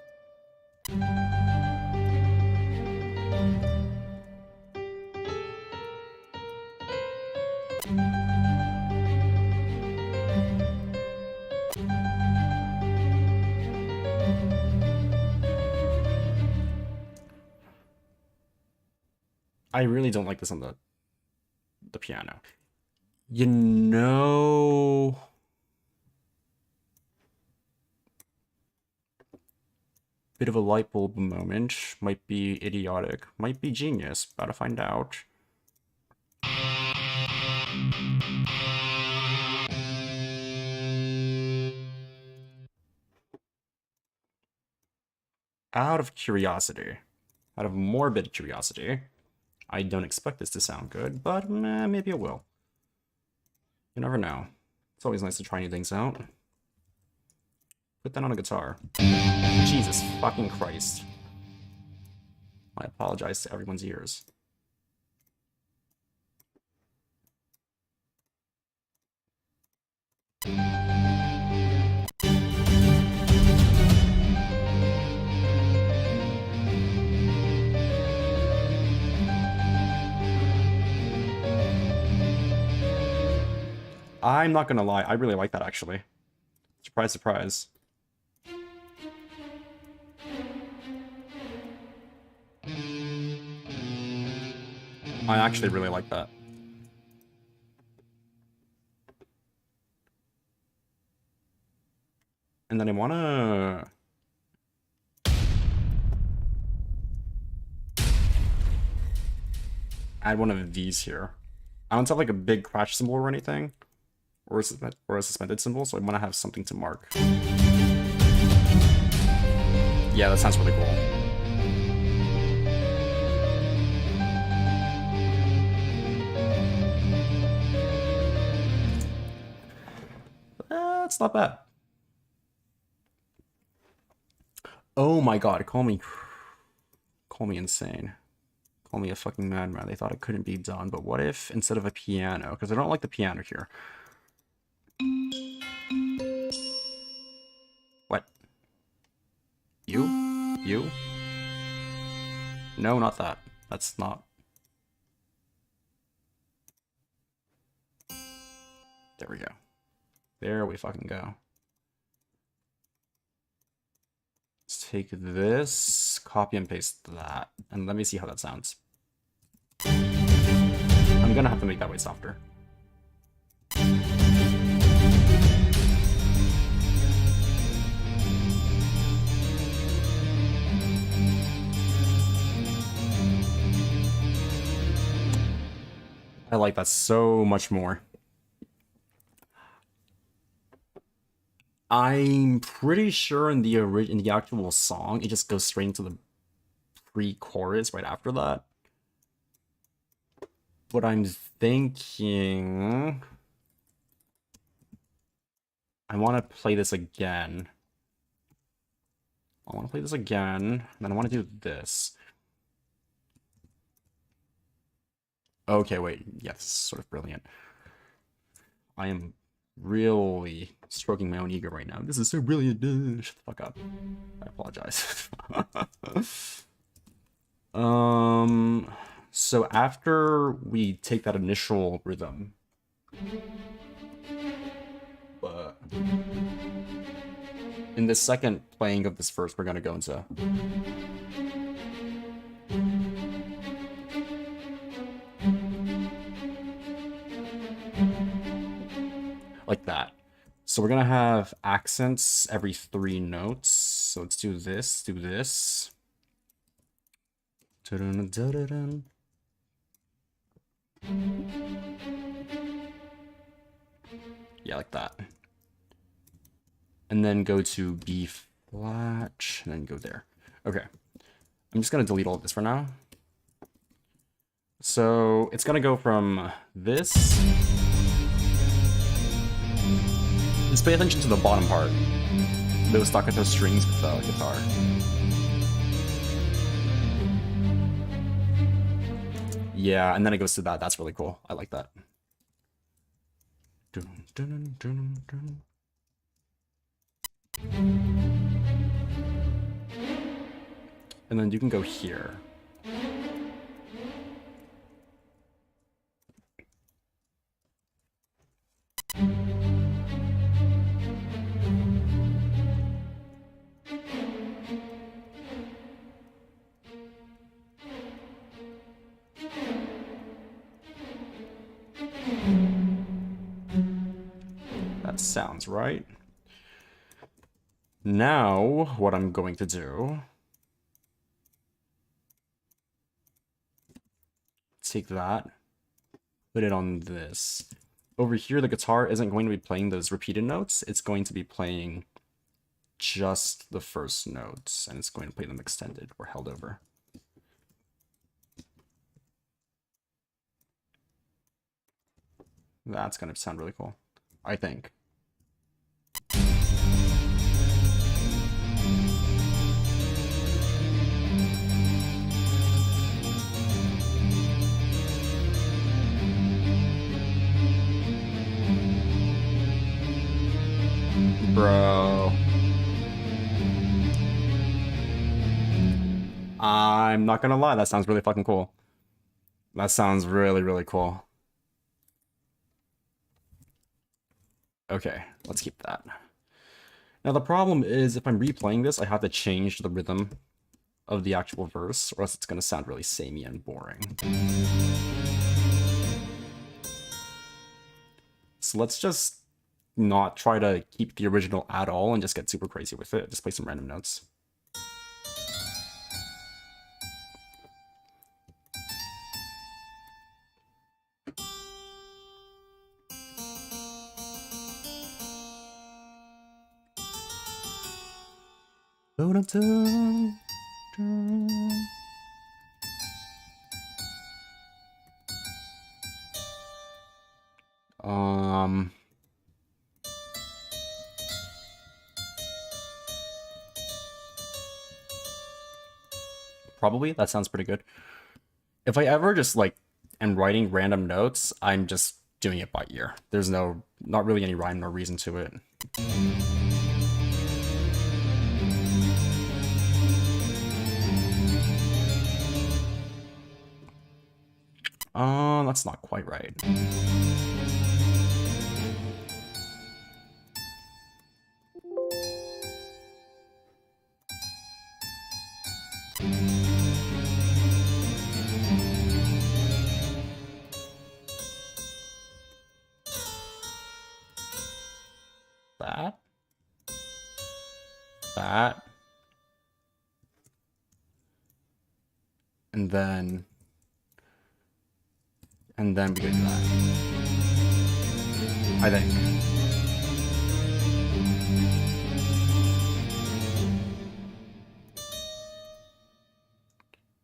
I really don't like this on the piano. You know, bit of a light bulb moment. Might be idiotic. Might be genius. About to find out. Out of curiosity, out of morbid curiosity, I don't expect this to sound good, but maybe it will. You never know. It's always nice to try new things out. Put that on a guitar. Jesus fucking Christ. I apologize to everyone's ears. I'm not gonna lie, I really like that actually. Surprise, surprise. I actually really like that. And then I wanna... add one of these here. I don't have like a big crash symbol or anything, or a suspended symbol, so I want to have something to mark. Yeah, that sounds really cool. It's not bad. Oh my god, call me insane. Call me a fucking madman. They thought it couldn't be done, but what if instead of a piano, because I don't like the piano here. What? You? No, not that. That's not. There we go. There we fucking go. Let's take this, copy and paste that, and let me see how that sounds. I'm gonna have to make that way softer. I like that so much more. I'm pretty sure in the actual song, it just goes straight into the pre-chorus right after that. But I'm thinking I want to play this again. And then I want to do this. Okay, wait. Yeah, this is sort of brilliant. I am really stroking my own ego right now. This is so brilliant. Shut the fuck up. I apologize. So after we take that initial rhythm, in the second playing of this verse, we're gonna go into like that. So we're gonna have accents every 3 notes. So let's do this, do this. Yeah, like that. And then go to B flat, and then go there. Okay. I'm just gonna delete all of this for now. So it's gonna go from this. Just pay attention to the bottom part. Those staccato strings with the guitar. Yeah, and then it goes to that. That's really cool. I like that. And then you can go here. That sounds right. Now, what I'm going to do, take that, put it on this. Over here, the guitar isn't going to be playing those repeated notes. It's going to be playing just the first notes, and it's going to play them extended or held over. That's going to sound really cool, I think. Bro. I'm not gonna lie, that sounds really fucking cool. That sounds really, really cool. Okay, let's keep that. Now the problem is, if I'm replaying this, I have to change the rhythm of the actual verse, or else it's gonna sound really samey and boring. So let's just not try to keep the original at all and just get super crazy with it. Just play some random notes. Probably, that sounds pretty good. If I ever just like am writing random notes, I'm just doing it by ear. There's not really any rhyme or reason to it. That's not quite right. That. And then we go to that. I think.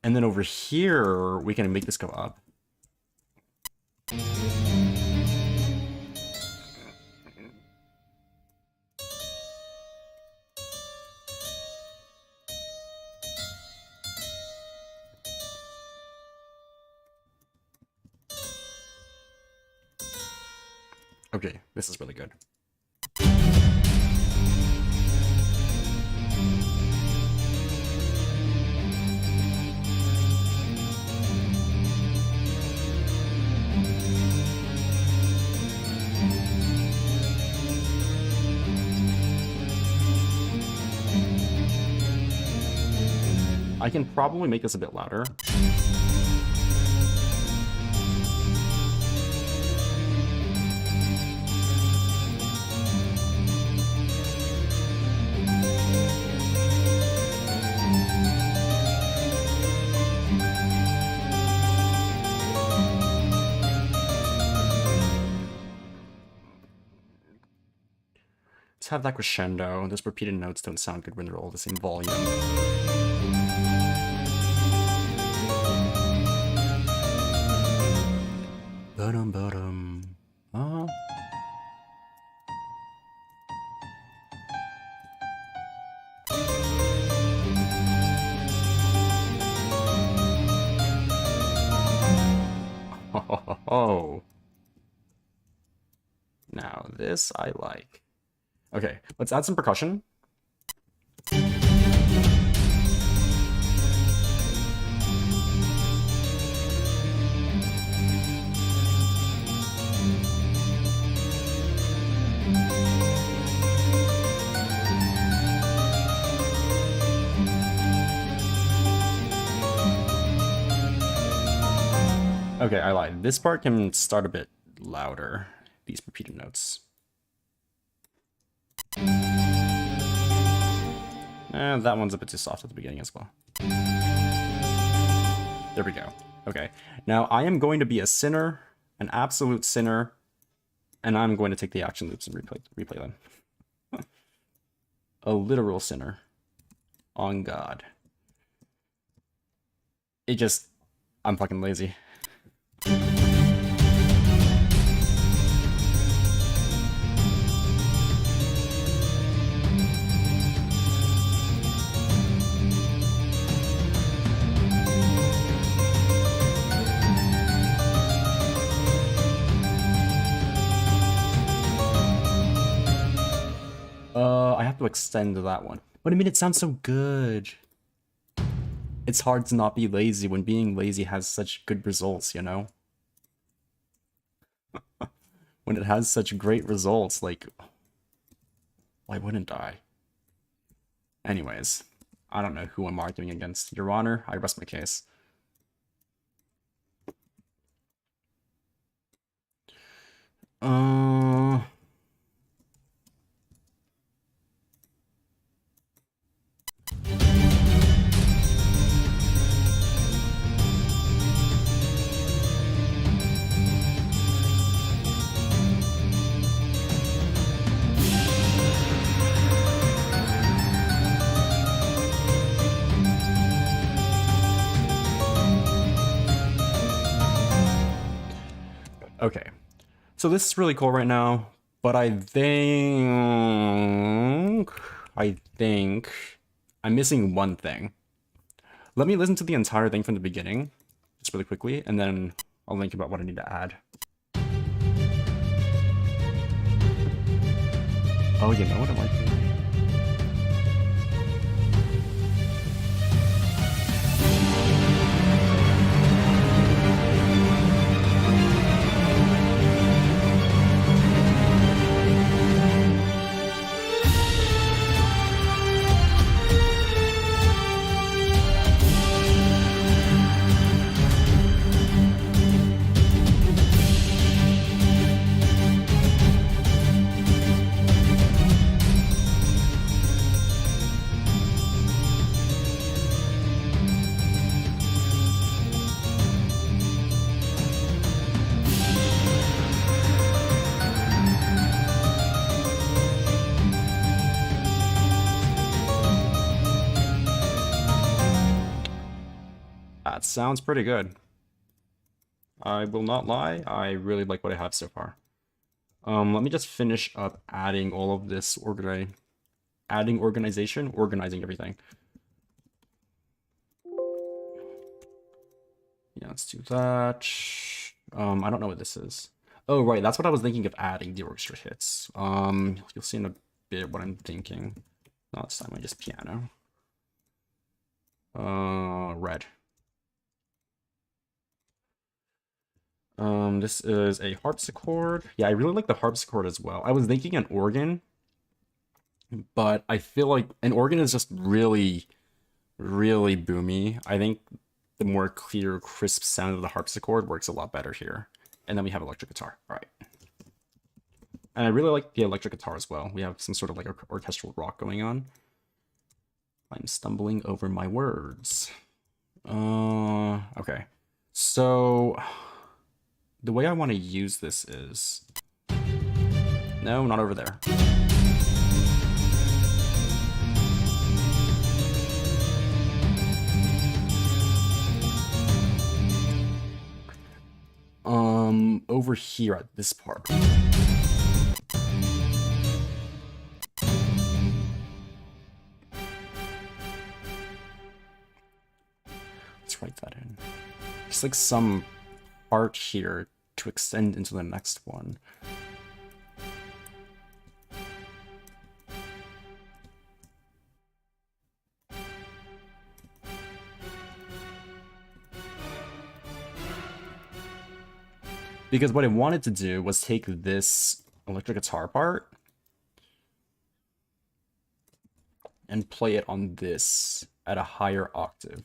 And then over here, we can make this go up. Okay, this is really good. I can probably make this a bit louder. Let's have that crescendo. Those repeated notes don't sound good when they're all the same volume. Ba-dum. Oh. Now this I like. Okay, let's add some percussion. Okay, I lied. This part can start a bit louder, these repeated notes. And that one's a bit too soft at the beginning as well. There we go. Okay, now I am going to be a sinner An absolute sinner, and I'm going to take the action loops and replay them. A literal sinner. On God. I'm fucking lazy. I have to extend that one. But I mean, it sounds so good. It's hard to not be lazy when being lazy has such good results, you know? When it has such great results, like, why wouldn't I? Anyways, I don't know who I'm arguing against. Your Honor, I rest my case. Okay, so this is really cool right now, but I think I'm missing one thing. Let me listen to the entire thing from the beginning, just really quickly, and then I'll think about what I need to add. Oh, you know what I might do? That sounds pretty good. I will not lie, I really like what I have so far. Let me just finish up adding all of this organizing everything. Yeah, let's do that. I don't know what this is. Oh, right, that's what I was thinking of adding, the orchestra hits. You'll see in a bit what I'm thinking. Not this time, I just piano. Red. This is a harpsichord. Yeah, I really like the harpsichord as well. I was thinking an organ, but I feel like an organ is just really, really boomy. I think the more clear, crisp sound of the harpsichord works a lot better here. And then we have electric guitar. All right. And I really like the electric guitar as well. We have some sort of like orchestral rock going on. I'm stumbling over my words. Okay. So the way I want to use this is... No, not over there. Over here at this part. Let's write that in. Just like some part here to extend into the next one. Because what I wanted to do was take this electric guitar part and play it on this at a higher octave.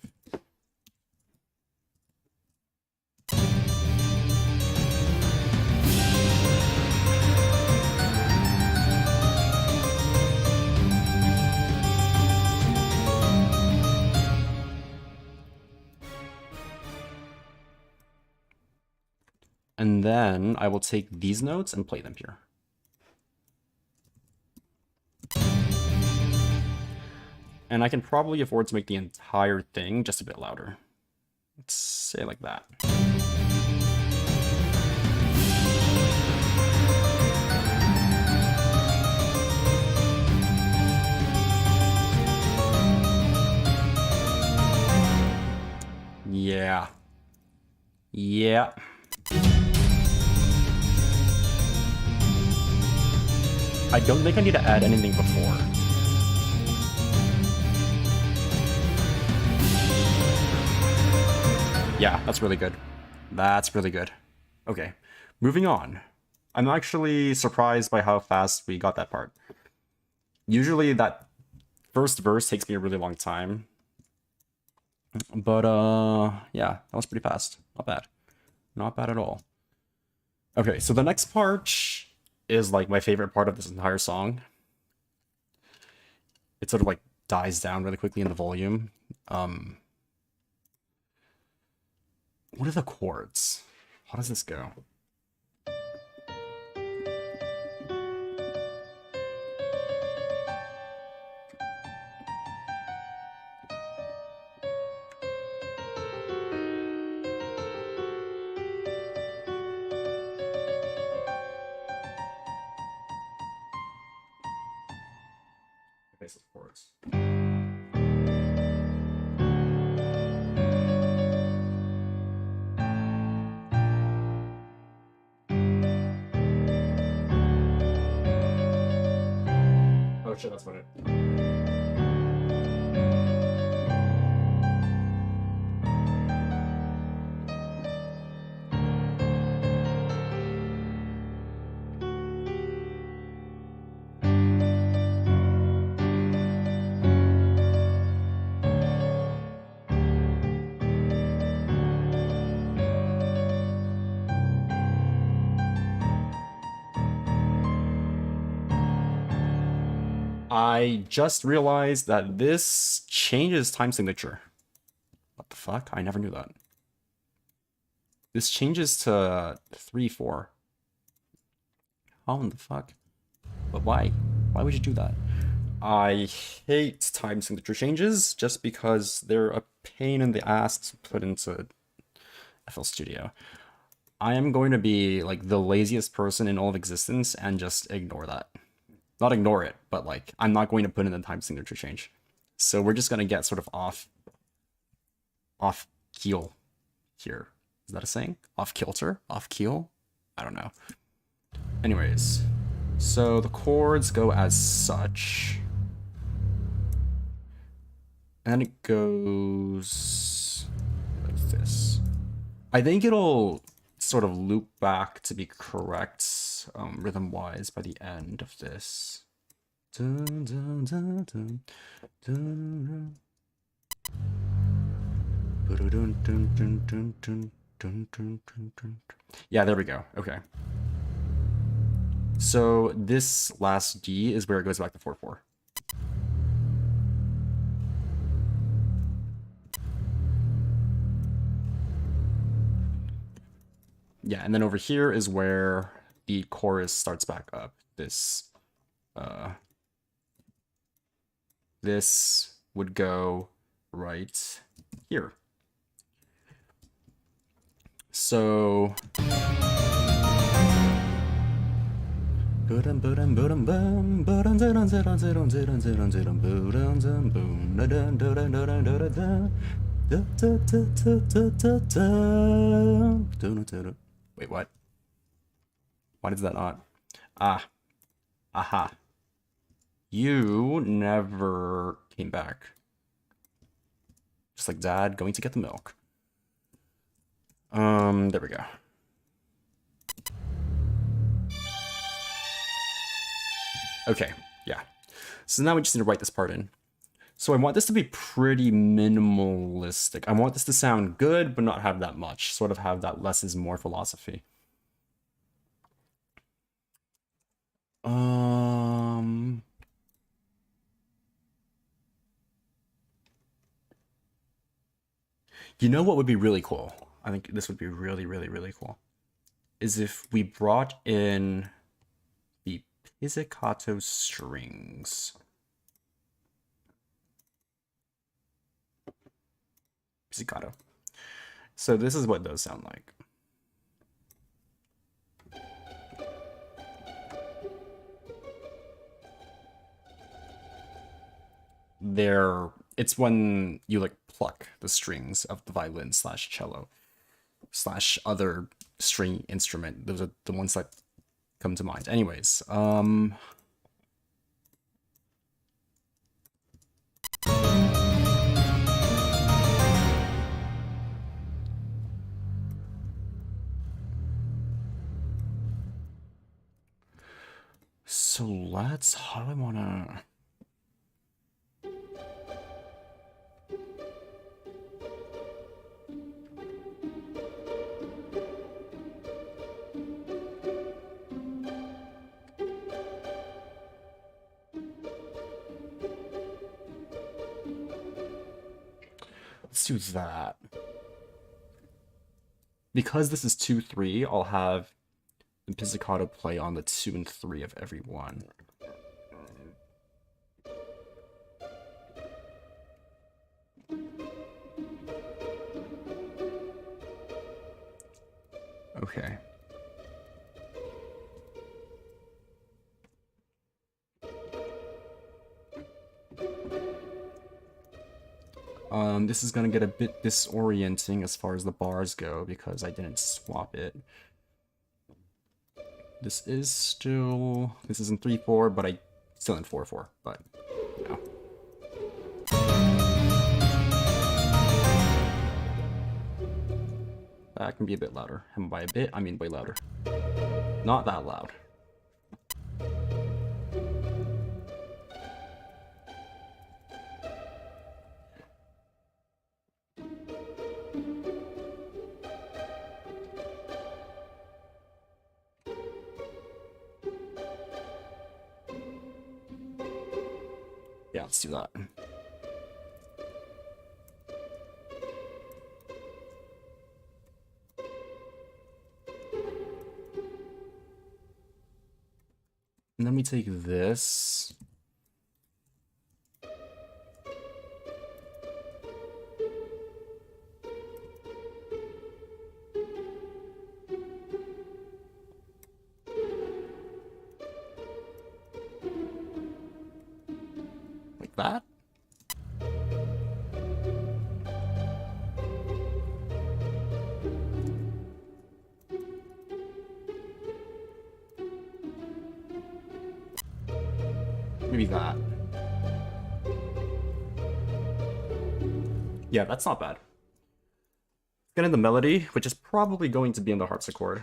And then I will take these notes and play them here. And I can probably afford to make the entire thing just a bit louder. Let's say like that. Yeah. Yeah. I don't think I need to add anything before. Yeah, that's really good. That's really good. Okay, moving on. I'm actually surprised by how fast we got that part. Usually that first verse takes me a really long time. But yeah, that was pretty fast. Not bad. Not bad at all. Okay, so the next part is like my favorite part of this entire song. It sort of like dies down really quickly in the volume. What are the chords? How does this go? Basic chords. Oh shit, that's what it. I just realized that this changes time signature. What the fuck? I never knew that. This changes to 3/4. How in the fuck? But why? Why would you do that? I hate time signature changes just because they're a pain in the ass to put into FL Studio. I am going to be like the laziest person in all of existence and just ignore that. Not ignore it, but like I'm not going to put in the time signature change. So we're just gonna get sort of off keel here. Is that a saying? Off kilter? Off keel? I don't know. Anyways, so the chords go as such. And it goes like this. I think it'll sort of loop back to be correct rhythm-wise by the end of this. Dun, dun, dun, dun, dun, dun. Yeah, there we go. Okay. So this last D is where it goes back to 4/4. Yeah, and then over here is where the chorus starts back up. This would go right here. So wait, what? Why does that not? Aha. You never came back. Just like Dad going to get the milk. There we go. Okay, yeah. So now we just need to write this part in. So I want this to be pretty minimalistic. I want this to sound good, but not have that much. Sort of have that less is more philosophy. You know what would be really cool? I think this would be really, really, really cool. is if we brought in the pizzicato strings. Pizzicato. So this is what those sound like. It's when you like pluck the strings of the violin slash cello slash other string instrument. Those are the ones that come to mind. Anyways, so how do I wanna... Let's do that. Because this is 2-3, I'll have the pizzicato play on the 2 and 3 of every one. Okay. This is gonna get a bit disorienting as far as the bars go because I didn't swap it. This is in 3-4, but I still in 4-4, but you know. That can be a bit louder. And by a bit, I mean way louder. Not that loud. Yeah, let's do that. And then we take this. Like that. Maybe that. Yeah, that's not bad. Get in the melody, which is probably going to be on the harpsichord.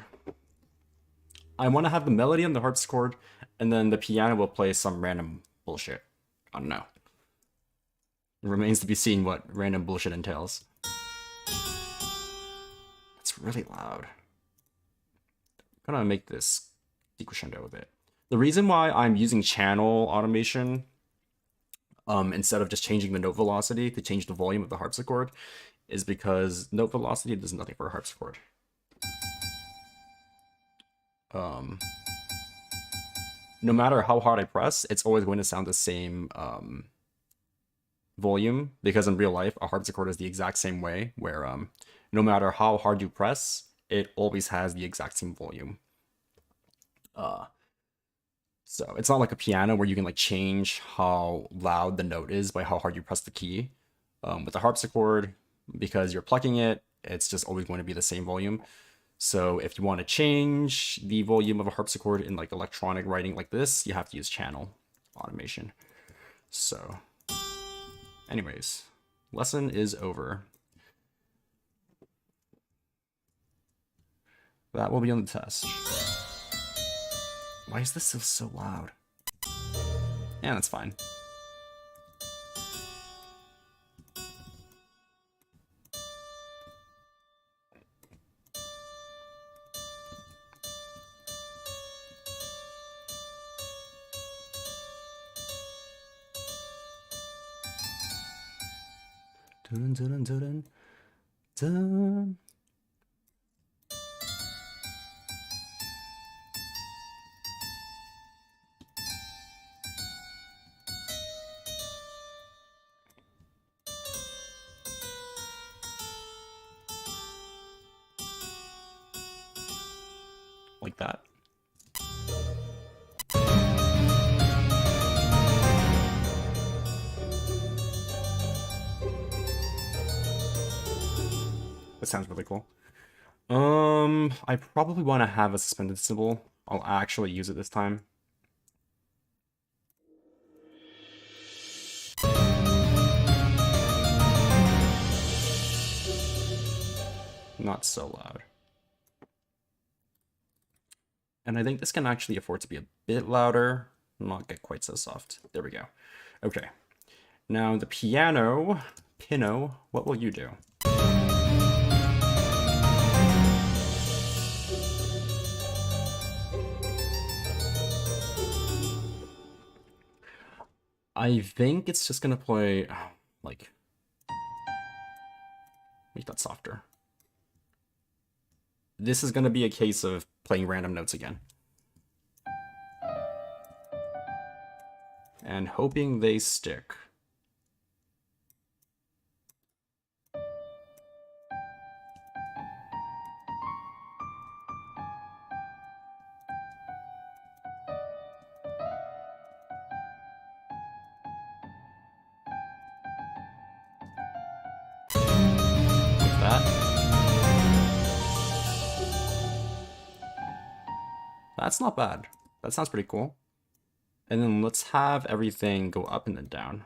I want to have the melody on the harpsichord, and then the piano will play some random bullshit. I don't know. It remains to be seen what random bullshit entails. It's really loud. I'm gonna make this decrescendo a bit. The reason why I'm using channel automation instead of just changing the note velocity to change the volume of the harpsichord is because note velocity does nothing for a harpsichord. No matter how hard I press, it's always going to sound the same volume, because in real life, a harpsichord is the exact same way, where no matter how hard you press, it always has the exact same volume. So it's not like a piano where you can like change how loud the note is by how hard you press the key. With the harpsichord, because you're plucking it, it's just always going to be the same volume. So if you want to change the volume of a harpsichord in like electronic writing like this, you have to use channel automation. So anyways, lesson is over. That will be on the test. Why is this still so loud? Yeah, that's fine. Dun, dun, dun, dun, dun. like that. That sounds really cool. I probably want to have a suspended symbol. I'll actually use it this time. Not so loud. And I think this can actually afford to be a bit louder, not get quite so soft. There we go. Okay. Now the piano, Pino, what will you do? I think it's just gonna play, like, make that softer. This is gonna be a case of playing random notes again. And hoping they stick. That's not bad. That sounds pretty cool. And then let's have everything go up and then down.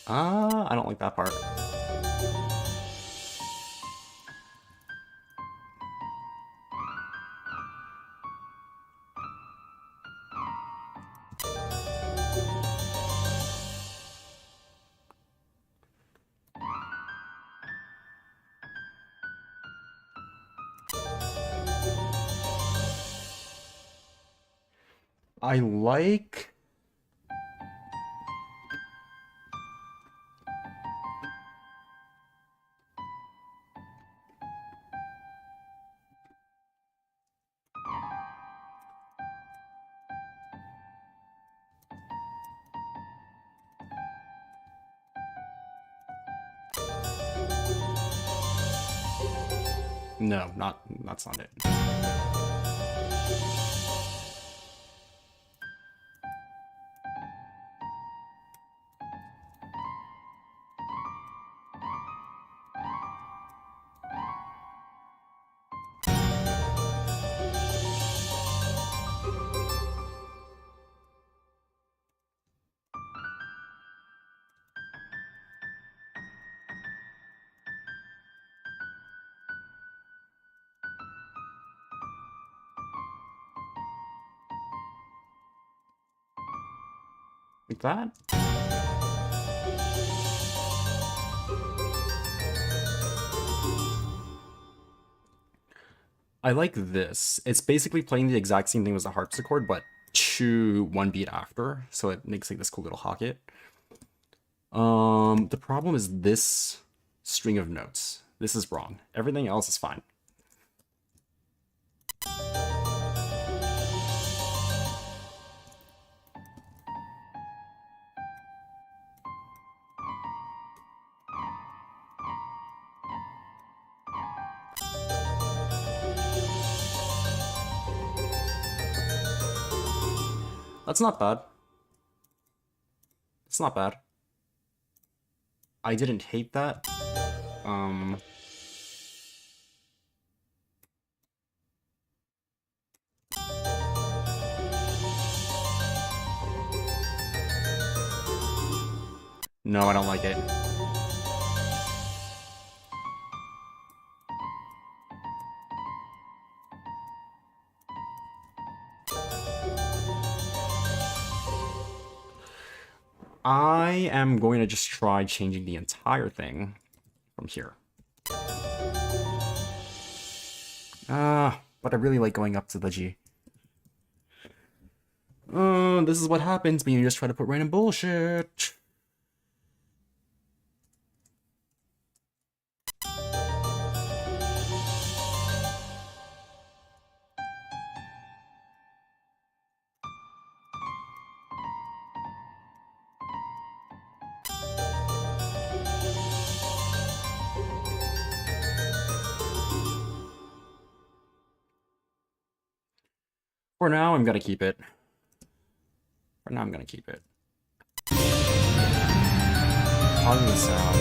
I don't like that part. I like... No, that's not it. Like that? I like this. It's basically playing the exact same thing as the harpsichord, but one beat after, so it makes like this cool little hocket. The problem is this string of notes. This is wrong. Everything else is fine. That's not bad. It's not bad. I didn't hate that. No, I don't like it. I am going to just try changing the entire thing from here. But I really like going up to the G. This is what happens when you just try to put random bullshit. For now, I'm gonna keep it. For now, I'm gonna keep it. How does it sound?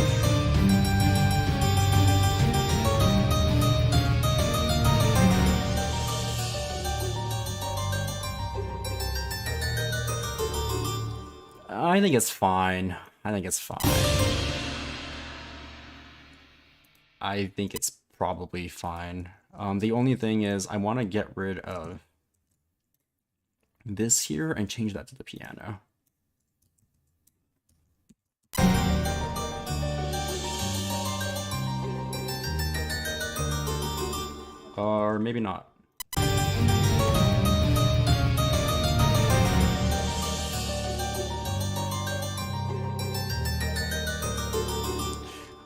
I think it's fine. I think it's fine. I think it's probably fine. The only thing is I want to get rid of this here and change that to the piano. Or maybe not.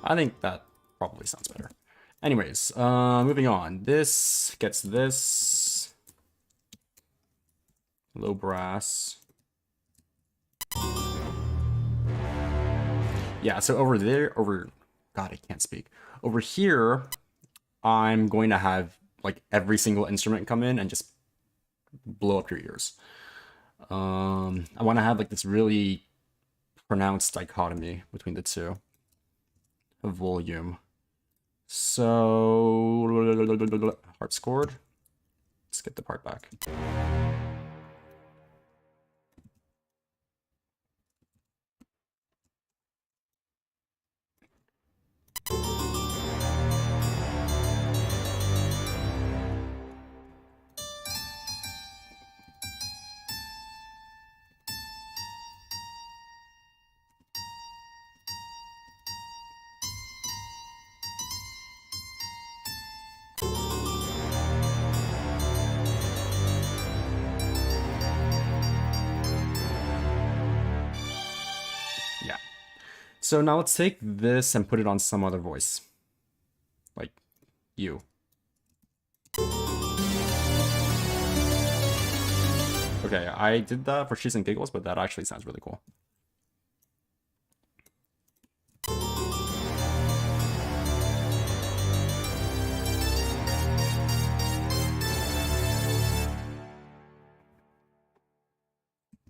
I think that probably sounds better. Anyways, moving on. This gets this. Low brass. Yeah, so over there, God, I can't speak. Over here, I'm going to have like every single instrument come in and just blow up your ears. I want to have like this really pronounced dichotomy between the two of volume. So harpsichord. Let's get the part back. So now let's take this and put it on some other voice. Like you. Okay, I did that for shits and giggles, but that actually sounds really cool.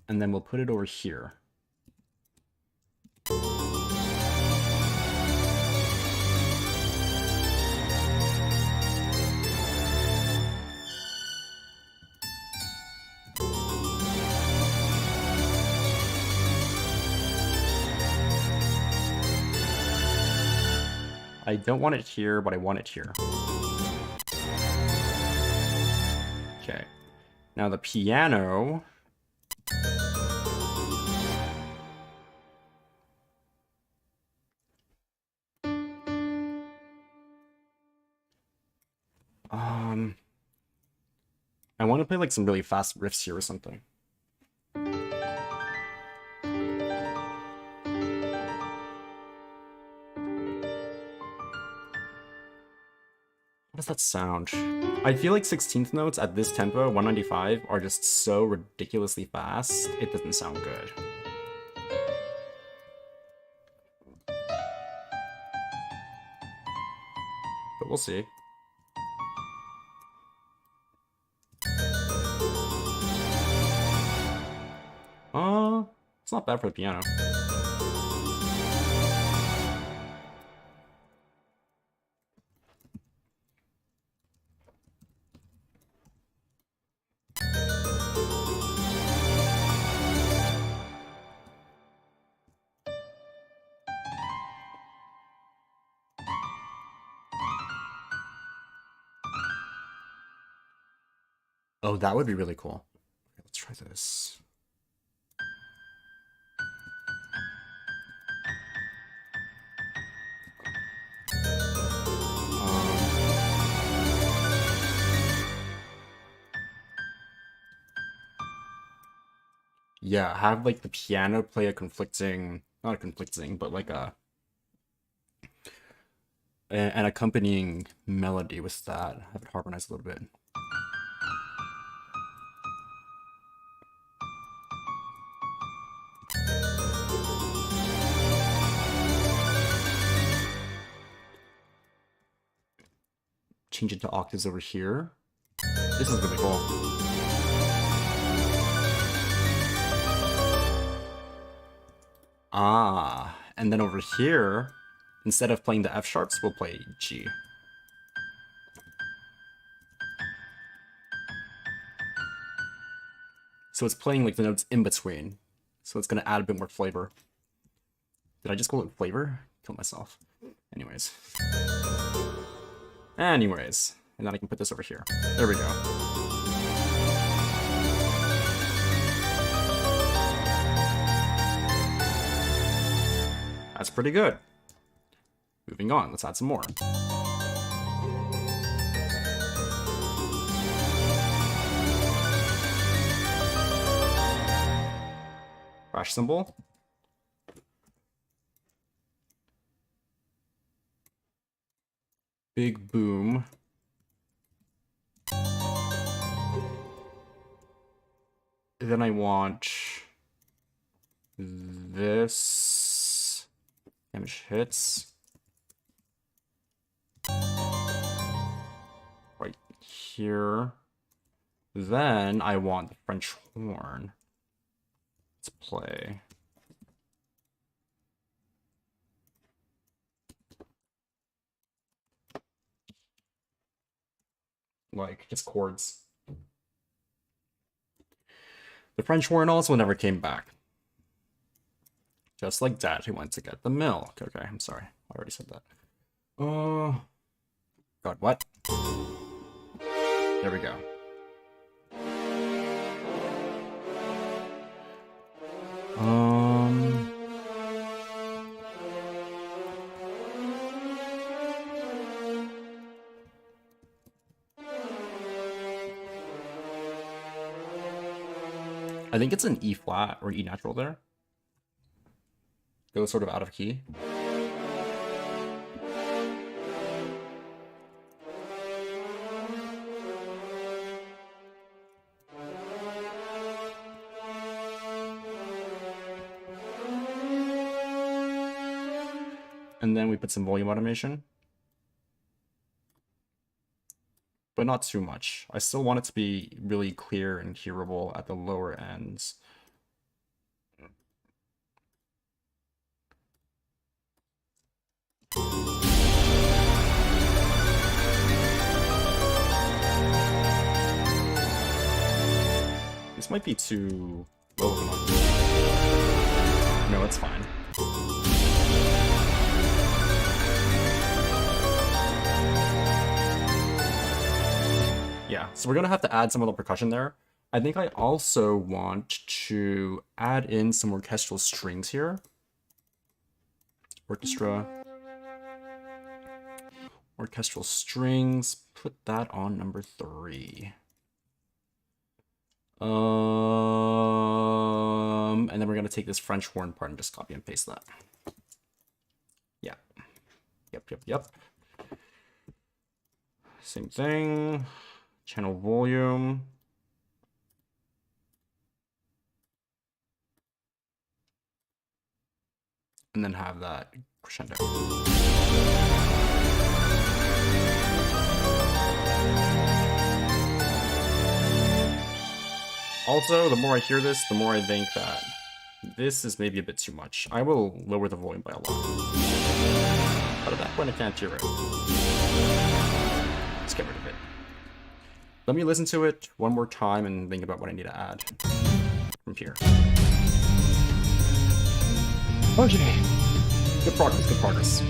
And then we'll put it over here. I don't want it here, but I want it here. Okay. Now the piano. I want to play like some really fast riffs here or something. How does that sound? I feel like 16th notes at this tempo, 195, are just so ridiculously fast, it doesn't sound good. But we'll see. It's not bad for the piano. Oh, that would be really cool. Okay, let's try this. Yeah, have like the piano play a conflicting, not a conflicting, but like an accompanying melody with that. Have it harmonize a little bit. Change it to octaves over here. This is really cool. Ah, and then over here, instead of playing the F sharps, we'll play G. So it's playing like the notes in between. So it's gonna add a bit more flavor. Did I just call it flavor? Kill myself. Anyways. And then I can put this over here. There we go. That's pretty good. Moving on, let's add some more. Crash cymbal. Big boom. Then I want this. Damage hits. Right here. Then I want the French horn. Let's play. Like, just chords. The French horn also never came back. Just like Dad, who went to get the milk. Okay, I'm sorry. I already said that. Oh. God, what? There we go. I think it's an E flat or E natural there. Goes sort of out of key. And then we put some volume automation. But not too much. I still want it to be really clear and hearable at the lower ends. This might be too low of an octave. No, it's fine. Yeah, so we're gonna have to add some of the percussion there. I think I also want to add in some orchestral strings here. Orchestral strings, put that on number 3. And then we're gonna take this French horn part and just copy and paste that. Yeah. Yep. Same thing. Channel volume. And then have that crescendo. Also, the more I hear this, the more I think that this is maybe a bit too much. I will lower the volume by a lot. But at that point, I can't hear it. Let's get rid of it. Let me listen to it one more time and think about what I need to add from here. Okay. Good progress.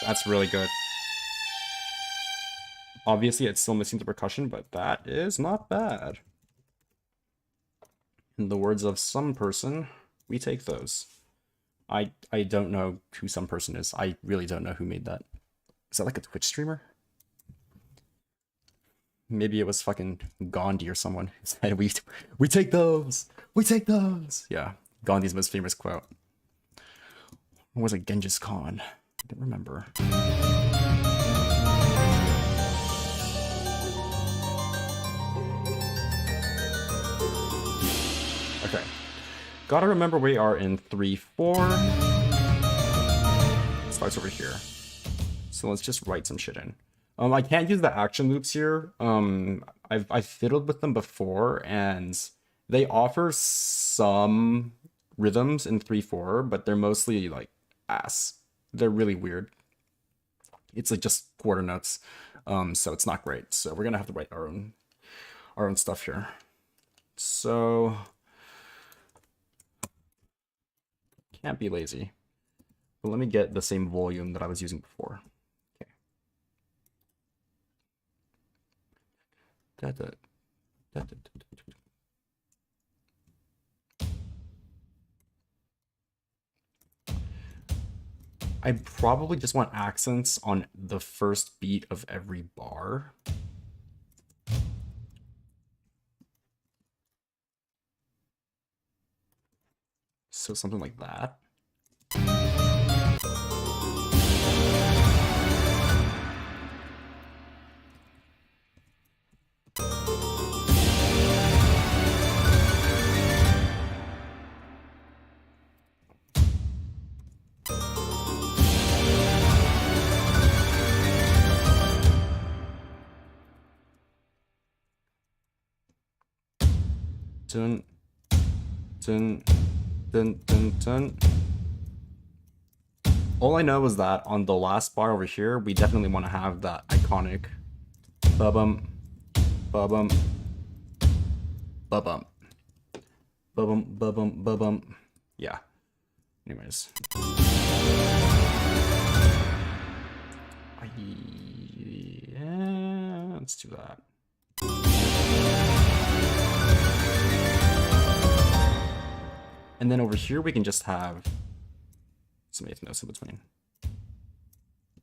That's really good. Obviously, it's still missing the percussion, but that is not bad. In the words of some person, we take those. I don't know who some person is. I really don't know who made that. Is that like a Twitch streamer? Maybe it was fucking Gandhi or someone who said, we take those! We take those! Yeah, Gandhi's most famous quote. Or was it Genghis Khan? I don't remember. Okay. Gotta remember we are in 3-4. Starts over here. So let's just write some shit in. I can't use the action loops here. I've fiddled with them before, and they offer some rhythms in 3-4, but they're mostly like ass. They're really weird. It's like just quarter notes, so it's not great. So we're gonna have to write our own stuff here. So can't be lazy. But let me get the same volume that I was using before. Okay. I probably just want accents on the first beat of every bar. So something like that. Dun, dun, dun, dun, dun. All I know is that on the last bar over here, we definitely want to have that iconic ba-bum, ba-bum, ba-bum, ba-bum, ba-bum, ba-bum. Yeah. Anyways. Yeah, let's do that. And then over here, we can just have some eighth notes in between.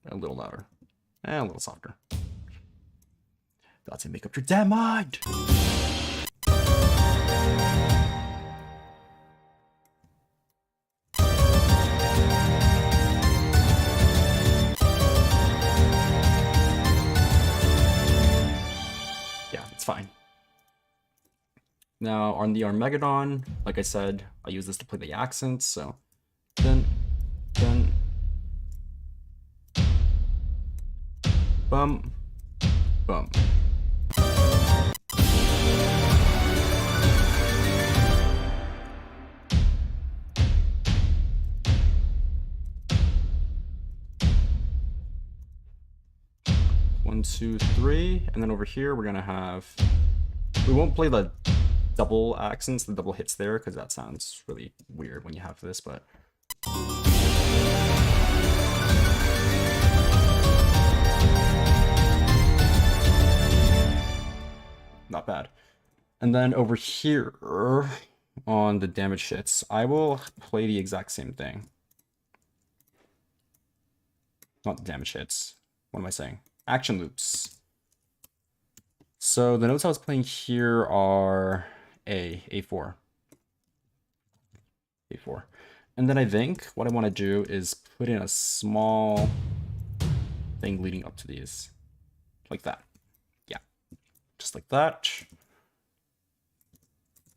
A little louder. And a little softer. That's it, make up your damn mind! Yeah, it's fine. Now, on the Armageddon, like I said, I use this to play the accents, so dun, dun, bum, bum. One, two, three, and then over here we're gonna have, we won't play the double accents, the double hits there, because that sounds really weird when you have this, but not bad. And then over here on the damage hits, I will play the exact same thing. Not the damage hits. What am I saying? Action loops. So the notes I was playing here are A4. A4. And then I think what I want to do is put in a small thing leading up to these. Like that. Yeah. Just like that.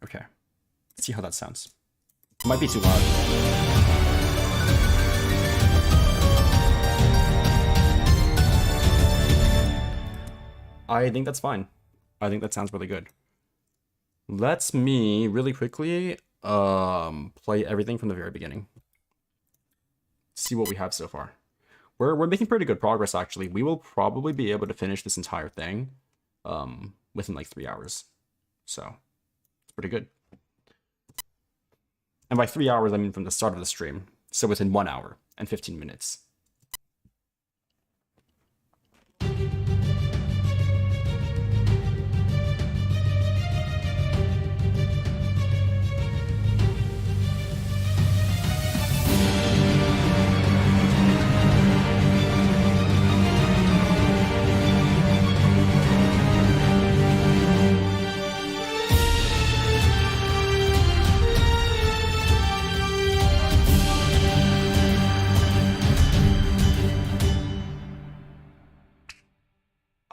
Okay. Let's see how that sounds. It might be too loud. I think that's fine. I think that sounds really good. Let's me really quickly play everything from the very beginning. See what we have so far. We're making pretty good progress actually. We will probably be able to finish this entire thing within like 3 hours. So it's pretty good. And by 3 hours I mean from the start of the stream. So within 1 hour and 15 minutes.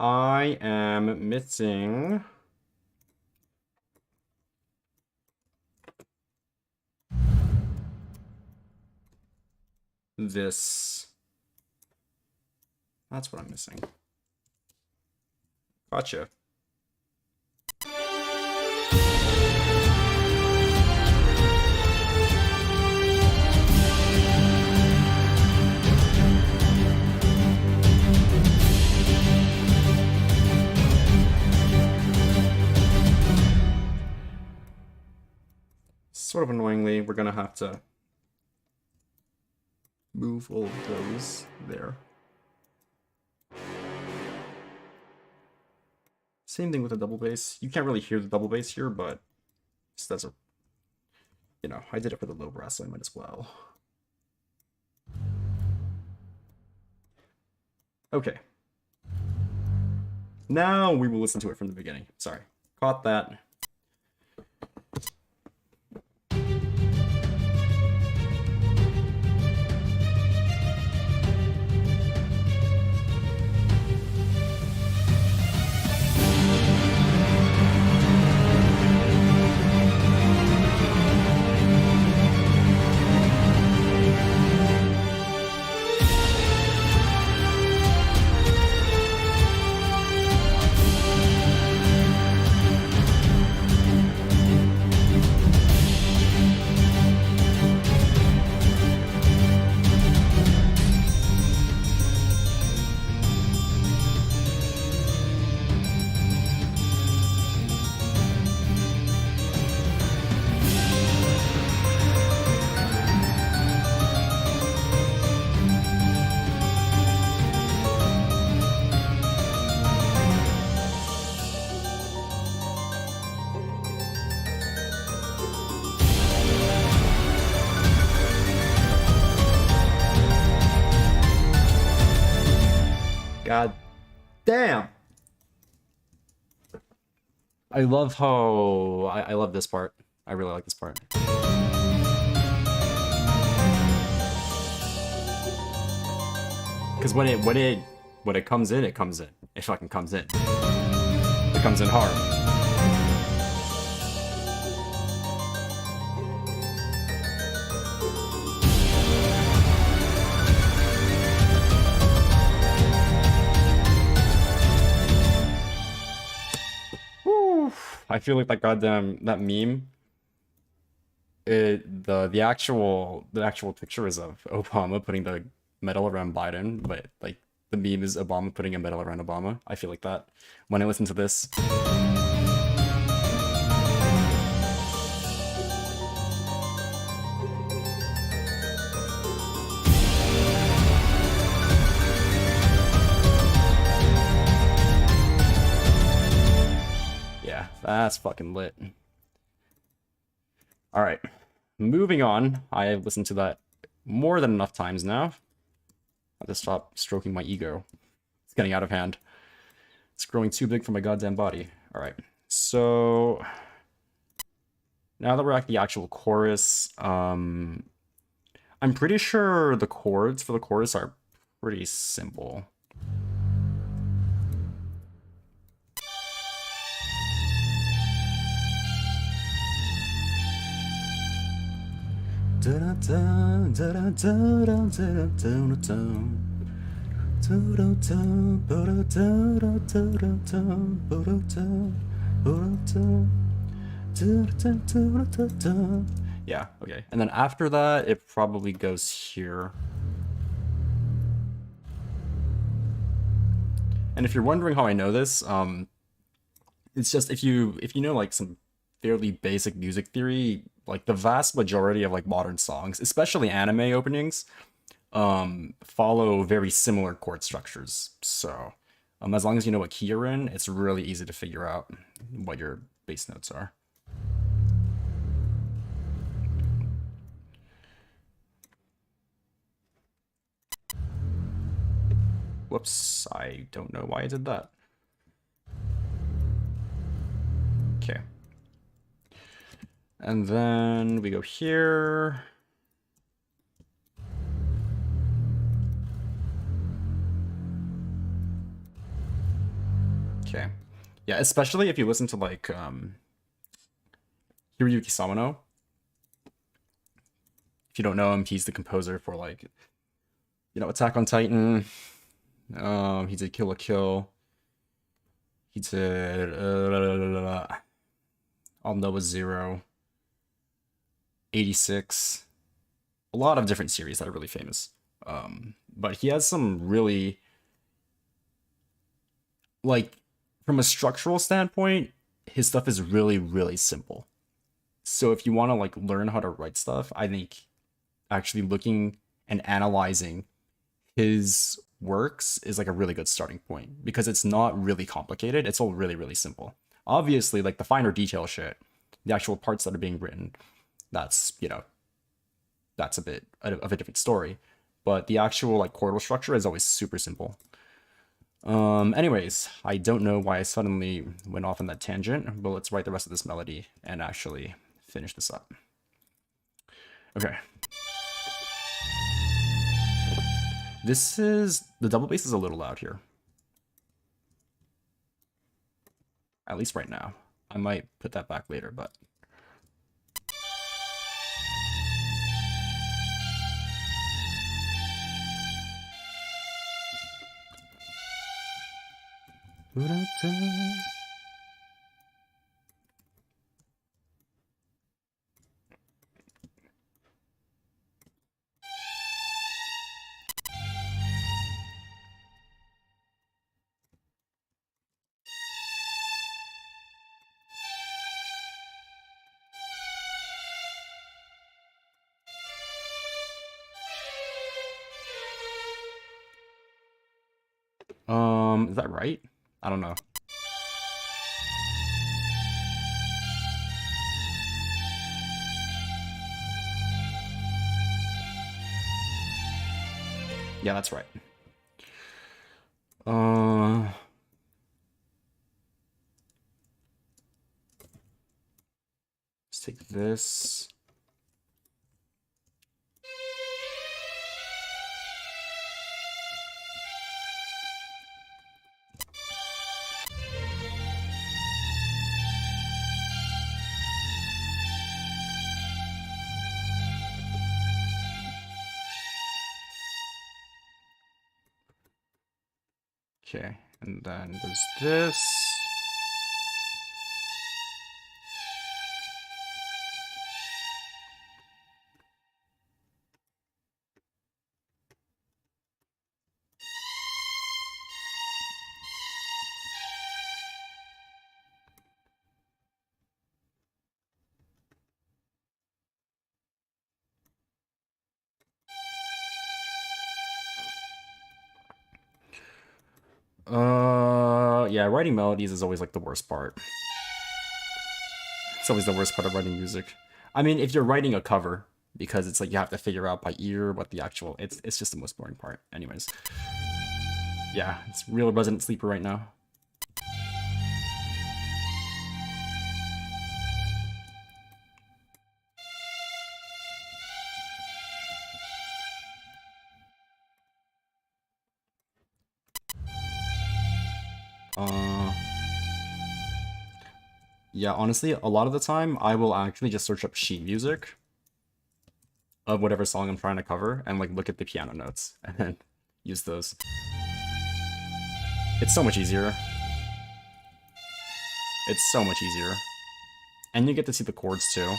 I am missing this. That's what I'm missing. Gotcha. Sort of annoyingly, we're gonna have to move all of those there. Same thing with the double bass. You can't really hear the double bass here, but just as a, you know, I did it for the low brass, so I might as well. Okay. Now we will listen to it from the beginning. Sorry, caught that. God damn. I love how I love this part. I really like this part. Because when it comes in, it comes in. It fucking comes in. It comes in hard. I feel like that goddamn that meme. The actual picture is of Obama putting the medal around Biden, but like the meme is Obama putting a medal around Obama. I feel like that when I listen to this. That's fucking lit. Alright, moving on. I have listened to that more than enough times now. I have to stop stroking my ego. It's getting out of hand. It's growing too big for my goddamn body. Alright, so now that we're at the actual chorus, I'm pretty sure the chords for the chorus are pretty simple. Yeah, okay. And then after that, it probably goes here. And if you're wondering how I know this, it's just if you know like some fairly basic music theory, like the vast majority of like modern songs, especially anime openings, follow very similar chord structures. So as long as you know what key you're in, it's really easy to figure out what your bass notes are. Whoops, I don't know why I did that. Okay. And then we go here. Yeah, especially if you listen to like Hiroyuki Sawano. If you don't know him, he's the composer for like, you know, Attack on Titan. He did Kill la Kill. He did All Noah Zero, 86. A lot of different series that are really famous. But he has some really, like, from a structural standpoint, his stuff is really, really simple. So if you want to like learn how to write stuff, I think actually looking and analyzing his works is like a really good starting point because it's not really complicated. It's all really, really simple. Obviously, like the finer detail shit, the actual parts that are being written, that's, you know, that's a bit of a different story. But the actual like chordal structure is always super simple. Anyways, I don't know why I suddenly went off on that tangent, but let's write the rest of this melody and actually finish this up. Okay. This is, the double bass is a little loud here. At least right now. I might put that back later, but. Is that right? I don't know. Yeah, that's right. Let's take this. Okay, and then there's this. Yeah, writing melodies is always like the worst part. It's always the worst part of writing music. I mean, if you're writing a cover, because it's like you have to figure out by ear what the actual, it's just the most boring part. Anyways. Yeah, it's real Resident Sleeper right now. Yeah, honestly, a lot of the time I will actually just search up sheet music of whatever song I'm trying to cover and like look at the piano notes and then use those. It's so much easier. It's so much easier. And you get to see the chords too.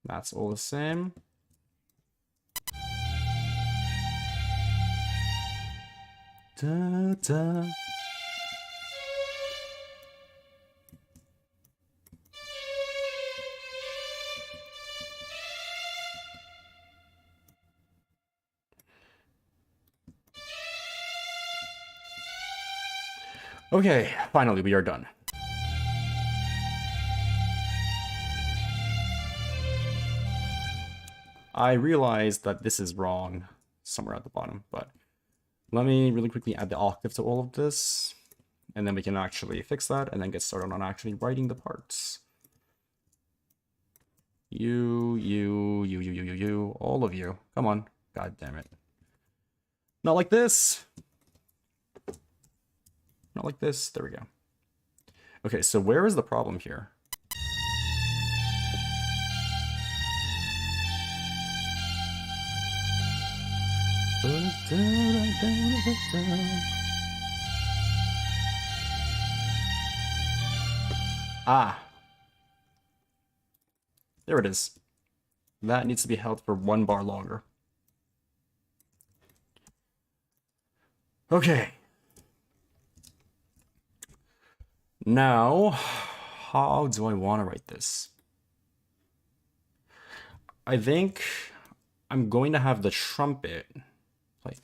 That's all the same. Da, da. Okay, finally we are done. I realized that this is wrong somewhere at the bottom, but let me really quickly add the octave to all of this, and then we can actually fix that and then get started on actually writing the parts. You, all of you. Come on. God damn it. Not like this. Not like this. There we go. Okay, so where is the problem here? Ah. There it is. That needs to be held for 1 bar longer. Okay. Now, how do I want to write this? I think I'm going to have the trumpet play.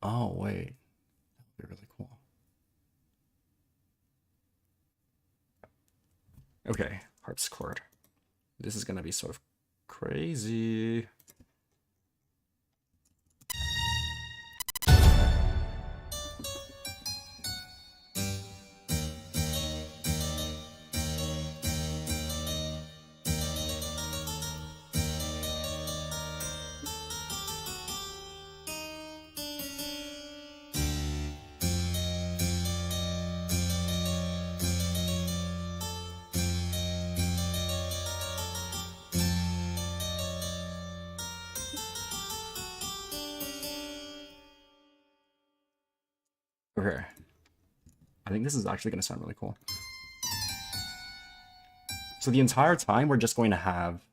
Oh, wait. That would be really cool. Okay, harpsichord. This is going to be sort of crazy. Okay. I think this is actually going to sound really cool. So the entire time, we're just going to have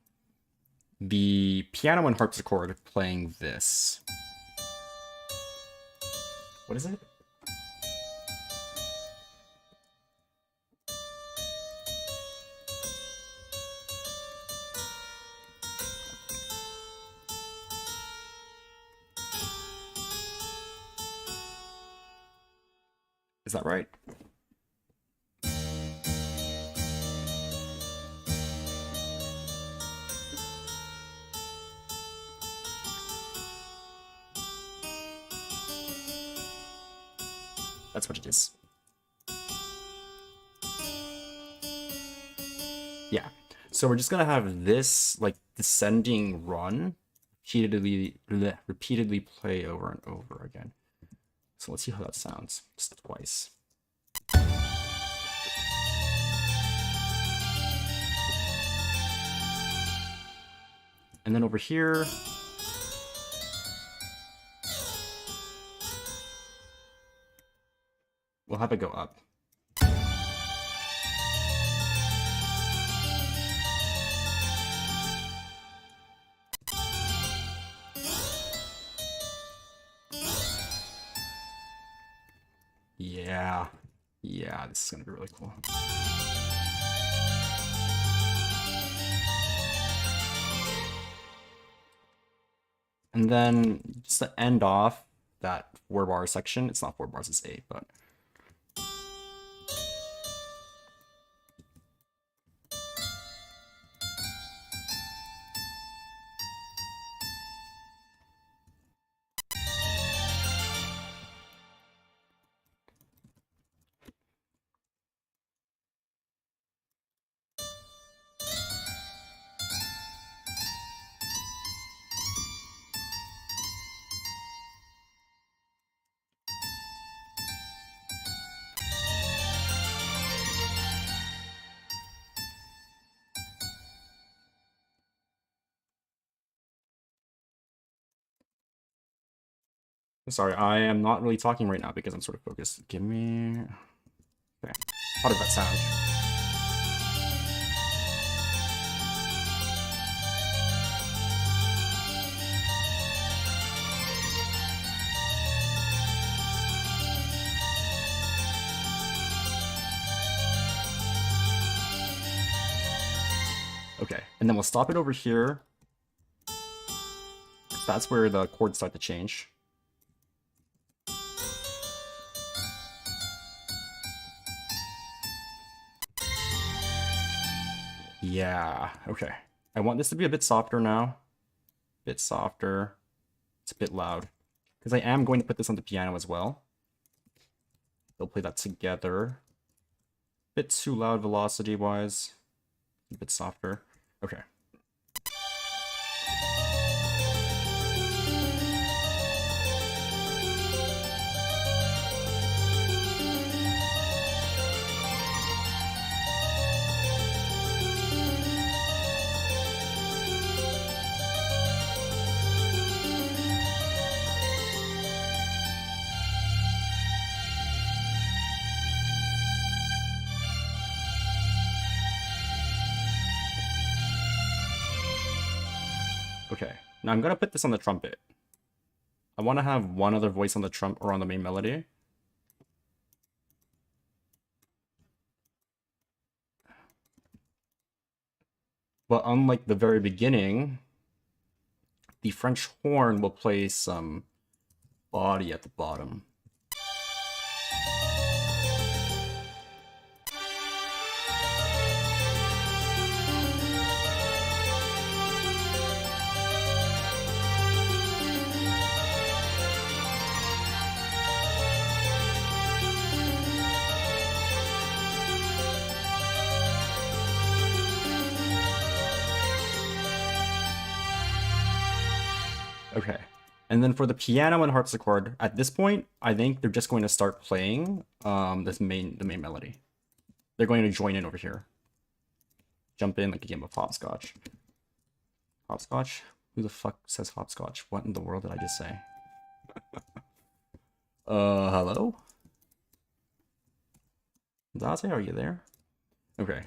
the piano and harpsichord playing this. What is it? Is that right? That's what it is. Yeah. So we're just gonna have this like descending run repeatedly play over and over again. So let's see how that sounds. Just twice. And then over here, we'll have it go up. Yeah, this is gonna be really cool. And then just to end off that 4-bar section, it's not 4 bars, it's 8, but sorry, I am not really talking right now because I'm sort of focused. Give me... Okay, how did that sound? Okay, and then we'll stop it over here. That's where the chords start to change. Yeah, okay. I want this to be a bit softer now. bit softer. It's a bit loud. Because I am going to put this on the piano as well. They'll play that together. Bit too loud velocity-wise. A bit softer. Okay. Okay, now I'm gonna put this on the trumpet. I want to have one other voice on the trump or on the main melody. But unlike the very beginning, the French horn will play some body at the bottom. Okay, and then for the piano and harpsichord, at this point, I think they're just going to start playing the main melody. They're going to join in over here. Jump in like a game of hopscotch. Hopscotch? Who the fuck says hopscotch? What in the world did I just say? Hello? Date, are you there? Okay,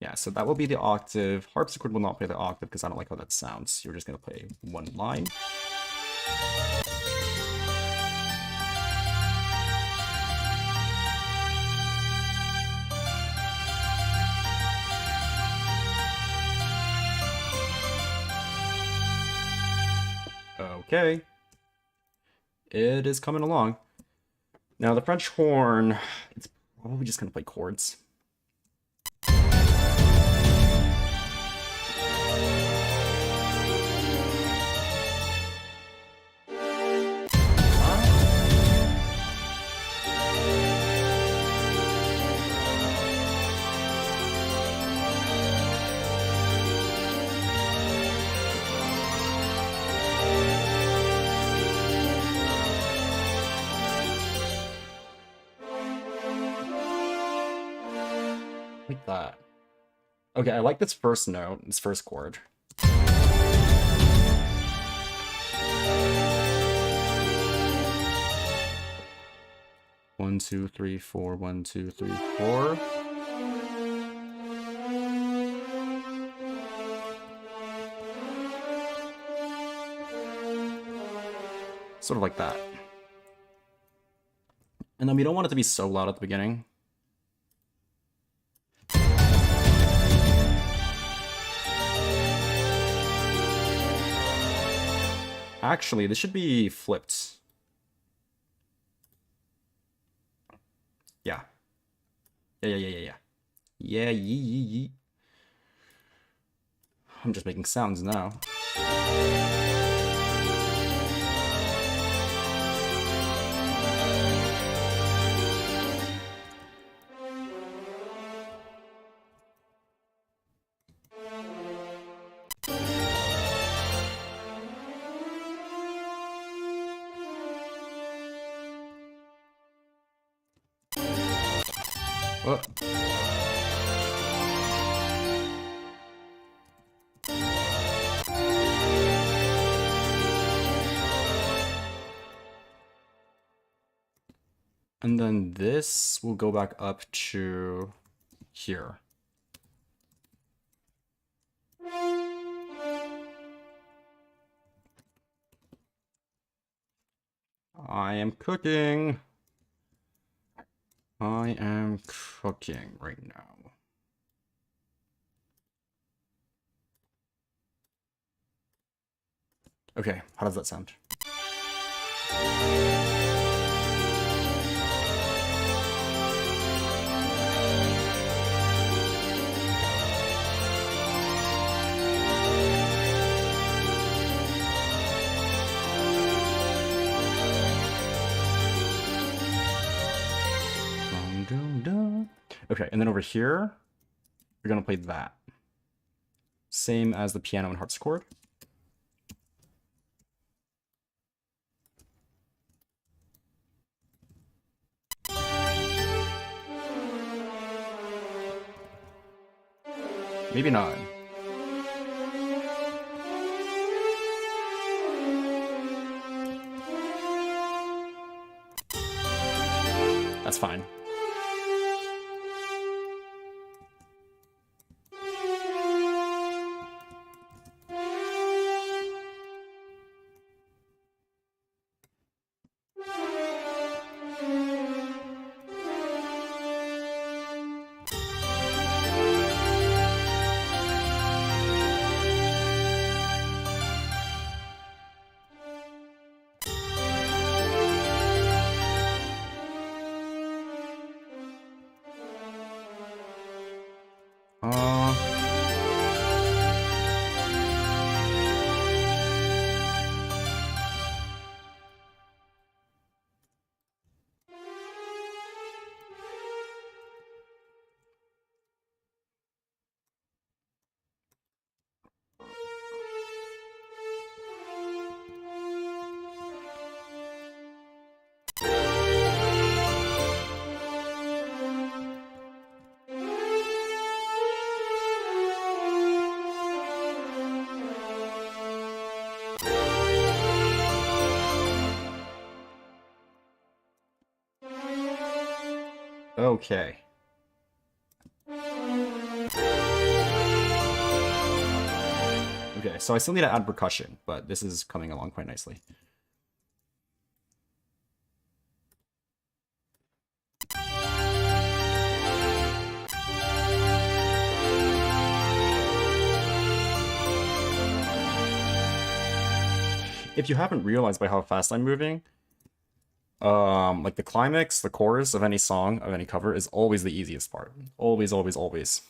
yeah, so that will be the octave. Harpsichord will not play the octave because I don't like how that sounds. You're just going to play one line. Okay. It is coming along. Now the French horn, it's probably just going to play chords. Like that. Okay, I like this first note, this first chord. One, two, three, four, 1, 2, 3, 4. Sort of like that. And then we don't want it to be so loud at the beginning. Actually, this should be flipped. Yeah. Yeah. Yeah, yee. I'm just making sounds now. Oh. And then this will go back up to here. I am cooking. I am cooking right now. Okay, how does that sound? Okay, and then over here, we're gonna play that. Same as the piano and harpsichord. Maybe not. That's fine. Okay. Okay, so I still need to add percussion, but this is coming along quite nicely. If you haven't realized by how fast I'm moving, like the climax, the chorus of any song, of any cover is always the easiest part. Always, always, always.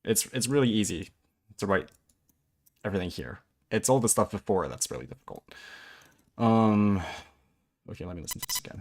It's really easy to write everything here. It's all the stuff before that's really difficult. Okay, let me listen to this again.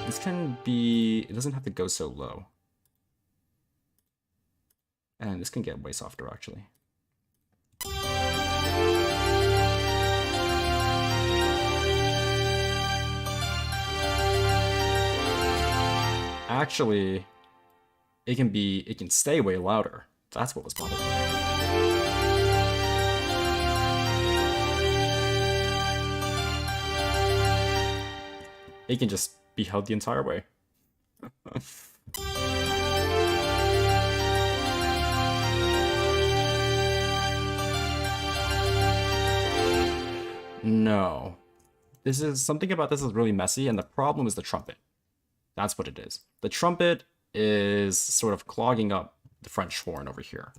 This can be, it doesn't have to go so low. And this can get way softer, actually. Actually, it can stay way louder. That's what was bothering me. It can just be held the entire way. No. This is something about this is really messy, and the problem is the trumpet. That's what it is. The trumpet is sort of clogging up the French horn over here.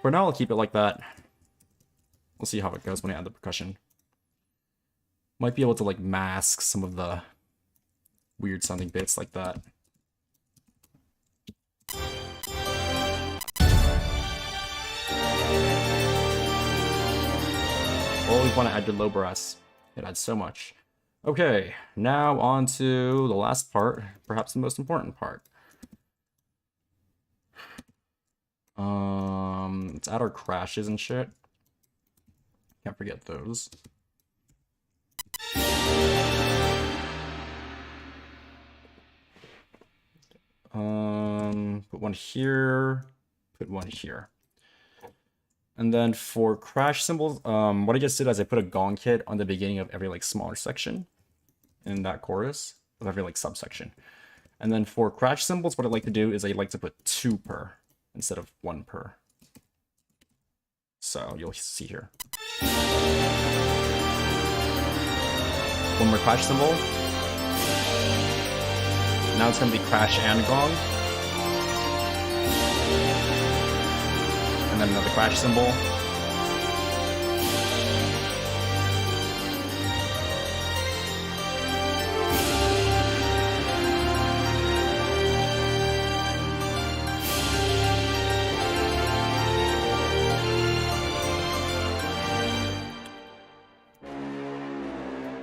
For now, I'll keep it like that. We'll see how it goes when I add the percussion. Might be able to like mask some of the weird sounding bits like that. Always want to add your low brass. It adds so much. Okay, now on to the last part, perhaps the most important part. Let's add our crashes and shit. Can't forget those. Put one here, put one here. And then for crash cymbals, what I just did is I put a gong kit on the beginning of every like smaller section. in that chorus of every like subsection. And then for crash cymbals, what I like to do is I like to put 2 per instead of 1 per. So you'll see here. 1 more crash cymbal. Now it's going to be crash and gong. And then another crash cymbal.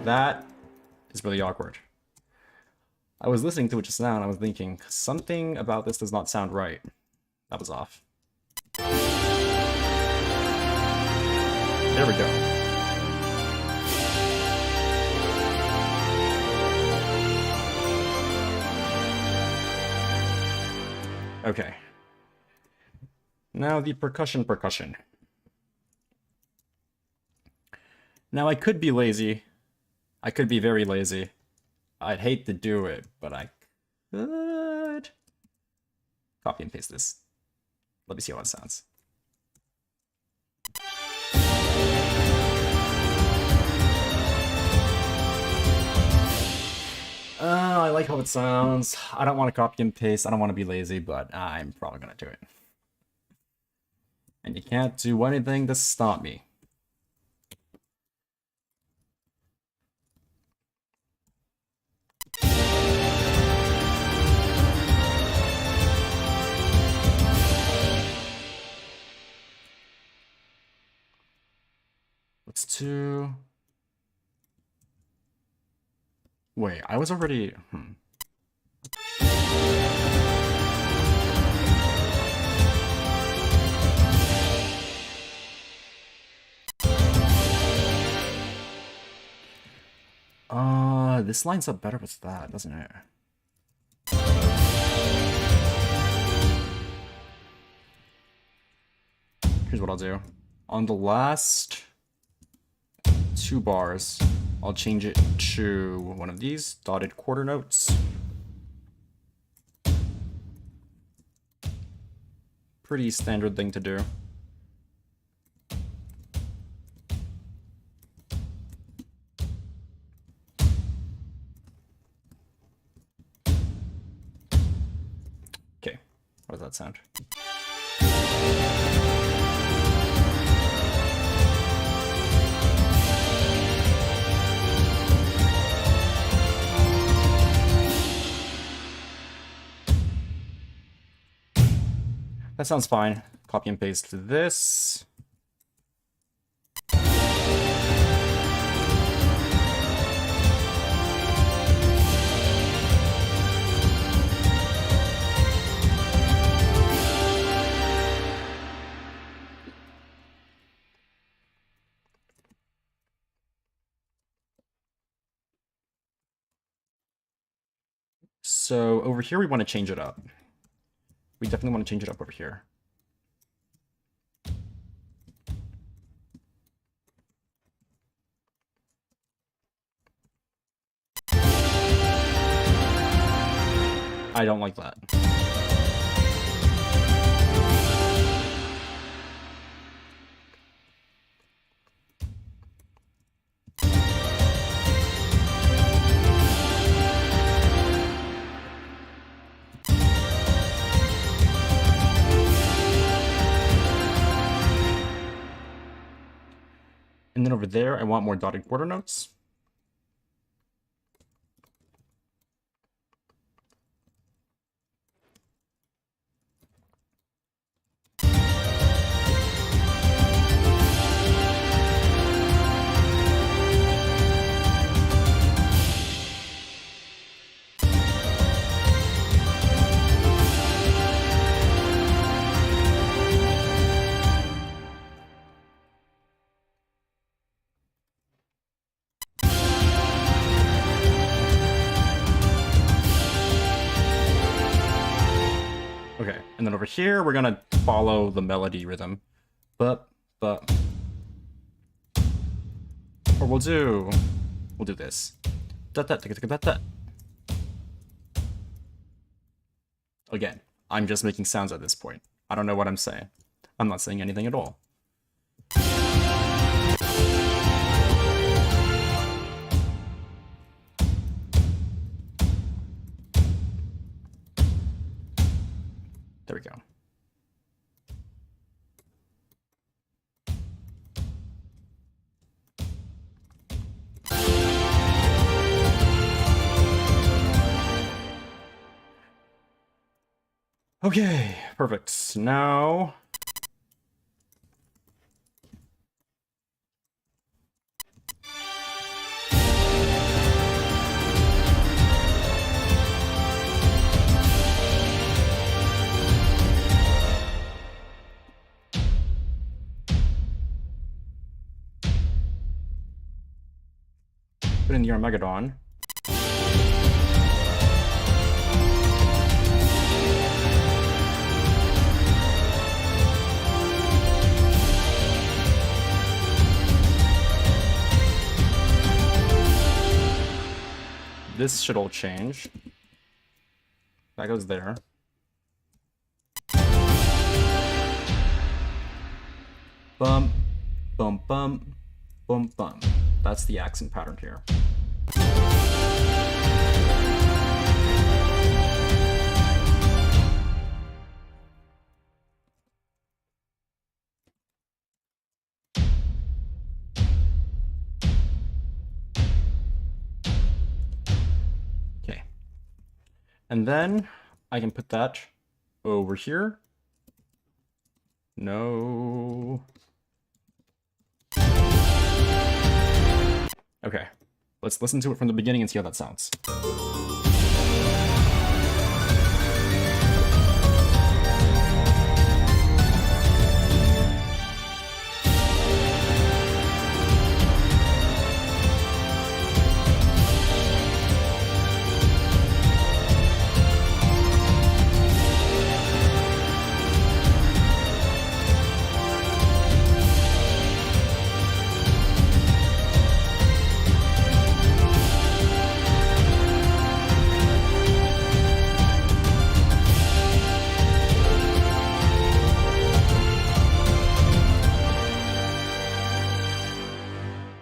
That is really awkward. I was listening to it just now and I was thinking, something about this does not sound right. That was off. There we go. Okay. Now the percussion. Now I could be lazy. I could be very lazy. I'd hate to do it, but I could copy and paste this. Let me see how it sounds. I like how it sounds. I don't want to copy and paste. I don't want to be lazy, but I'm probably going to do it. And you can't do anything to stop me. Let's do... Wait, I was already... This lines up better with that, doesn't it? Here's what I'll do. On the last 2 bars, I'll change it to one of these dotted quarter notes. Pretty standard thing to do. Okay, how does that sound? That sounds fine. Copy and paste this. So over here, we want to change it up. We definitely want to change it up over here. I don't like that. And then over there, I want more dotted quarter notes. Okay, and then over here, we're gonna follow the melody rhythm. Or we'll do this. Again, I'm just making sounds at this point. I don't know what I'm saying. I'm not saying anything at all. There we go. Okay, perfect. Now... put in the Armageddon. This should all change. That goes there. Bump, bump, bump, bump, bump. That's the accent pattern here. Okay. And then I can put that over here. No. Okay, let's listen to it from the beginning and see how that sounds.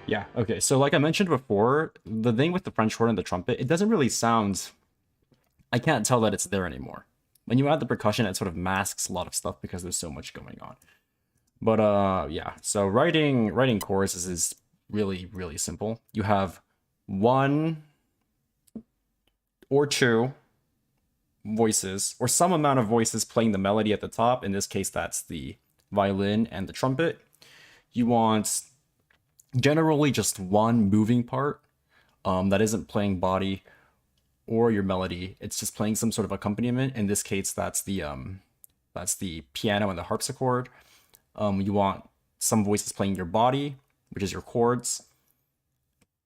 Yeah, okay, so like I mentioned before, the thing with the French horn and the trumpet, it doesn't really sound... I can't tell that it's there anymore. When you add the percussion, it sort of masks a lot of stuff because there's so much going on. But yeah, so writing choruses is really, really simple. You have one or two voices, or some amount of voices playing the melody at the top. In this case, that's the violin and the trumpet. You want generally just one moving part that isn't playing body or your melody. It's just playing some sort of accompaniment. In this case, that's the piano and the harpsichord. You want some voices playing your body, which is your chords,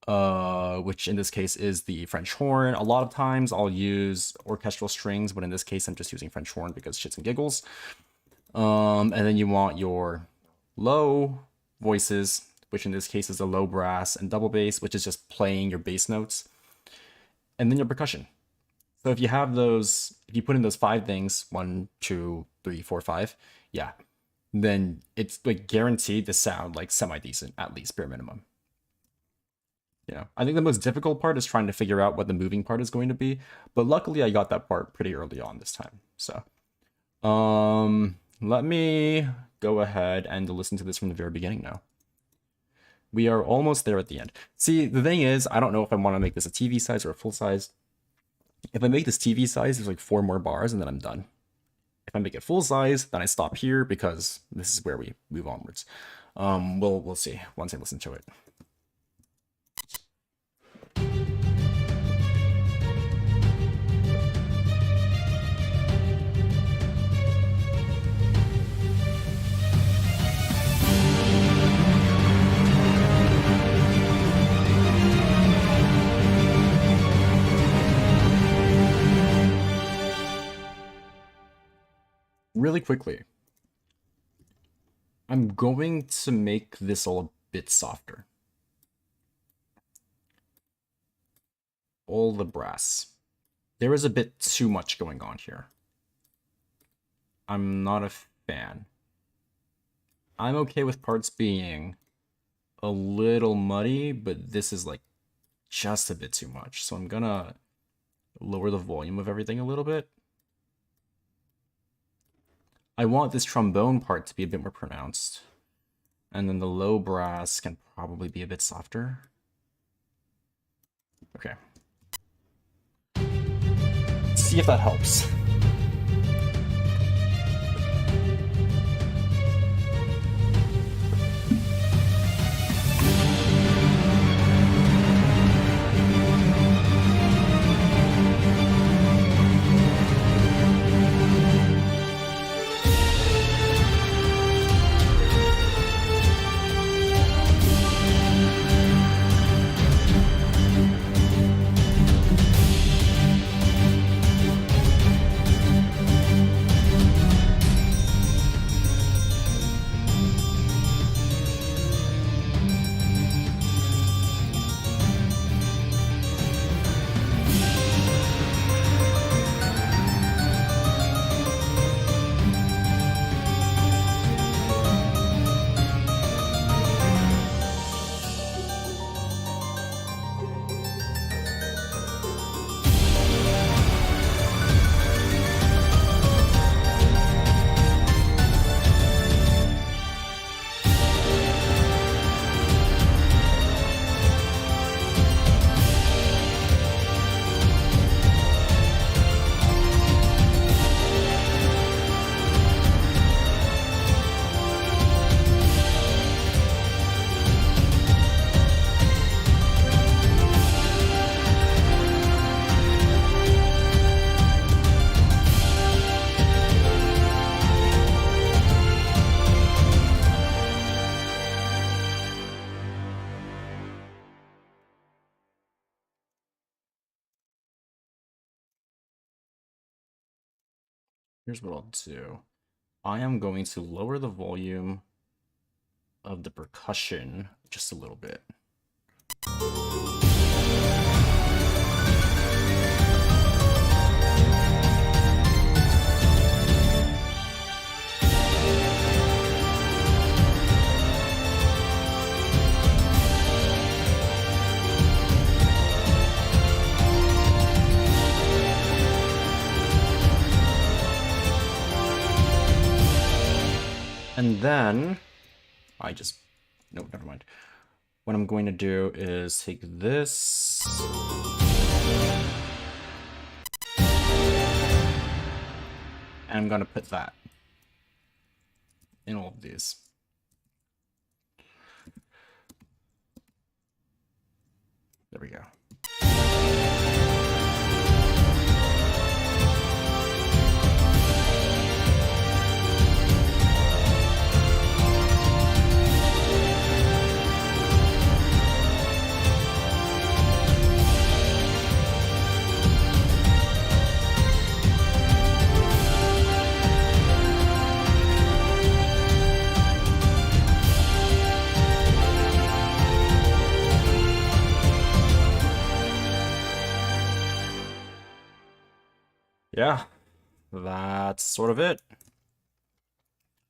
which in this case is the French horn. A lot of times I'll use orchestral strings, but in this case I'm just using French horn because shits and giggles. And then you want your low voices, which in this case is a low brass and double bass, which is just playing your bass notes. And then your percussion. So if you have those, if you put in those 5 things, 1, 2, 3, 4, 5, yeah, then it's like guaranteed to sound like semi-decent, at least bare minimum. You know, I think the most difficult part is trying to figure out what the moving part is going to be, but luckily I got that part pretty early on this time. So, let me go ahead and listen to this from the very beginning now. We are almost there at the end. See, the thing is, I don't know if I want to make this a TV size or a full size. If I make this TV size, there's like 4 more bars and then I'm done. If I make it full size, then I stop here because this is where we move onwards. We'll see once I listen to it. Really quickly, I'm going to make this all a bit softer. all the brass. There is a bit too much going on here. I'm not a fan. I'm okay with parts being a little muddy, but this is like just a bit too much. So I'm gonna lower the volume of everything a little bit. I want this trombone part to be a bit more pronounced. And then the low brass can probably be a bit softer. Okay. Let's see if that helps. Here's what I'll do. I am going to lower the volume of the percussion just a little bit. And then nope, never mind. What I'm going to do is take this. And I'm going to put that in all of these. There we go. Yeah, that's sort of it.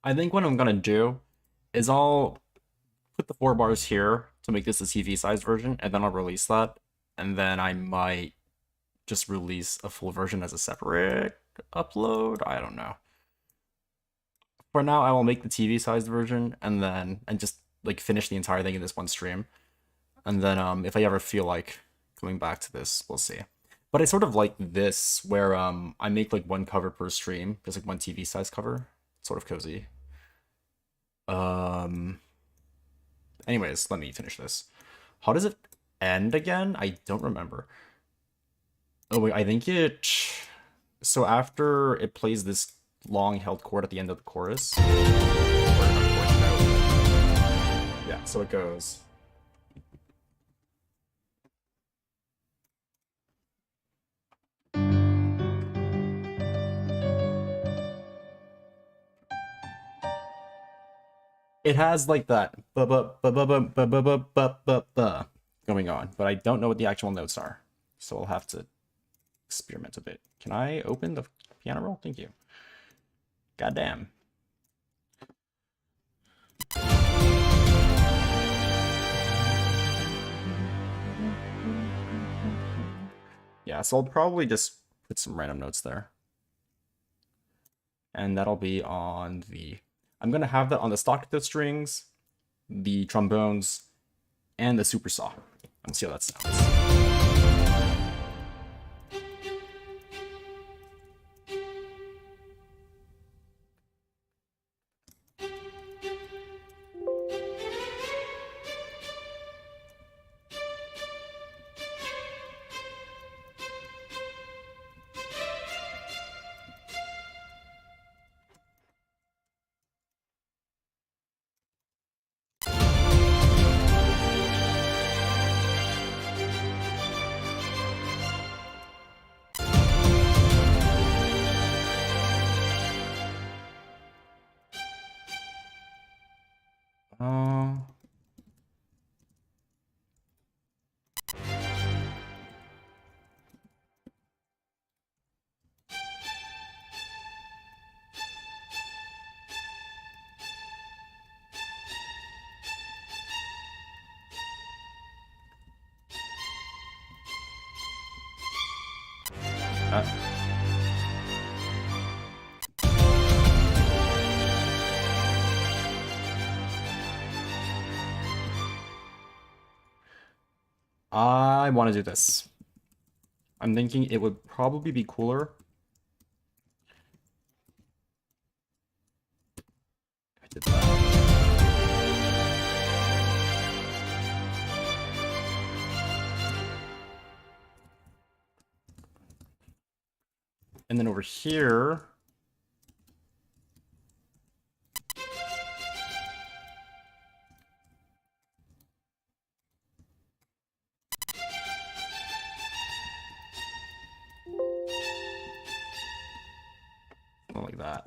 I think what I'm gonna do is I'll put the 4 bars here to make this a TV size version, and then I'll release that, and then I might just release a full version as a separate upload. I don't know. For now, I will make the TV sized version and just like finish the entire thing in this one stream. And then if I ever feel like coming back to this, we'll see. But I sort of like this, where I make like one cover per stream, just like one TV size cover. It's sort of cozy. Anyways, let me finish this. How does it end again? I don't remember. Oh wait, I think it... So after it plays this long held chord at the end of the chorus... Yeah, so it goes... It has like that going on, but I don't know what the actual notes are. so I'll have to experiment a bit. Can I open the piano roll? Thank you. Goddamn. Yeah, so I'll probably just put some random notes there. And that'll be on the... I'm going to have that on the staccato strings, the trombones, and the super saw. Let's see how that sounds. I want to do this. I'm thinking it would probably be cooler if I did that. And then over here, something like that.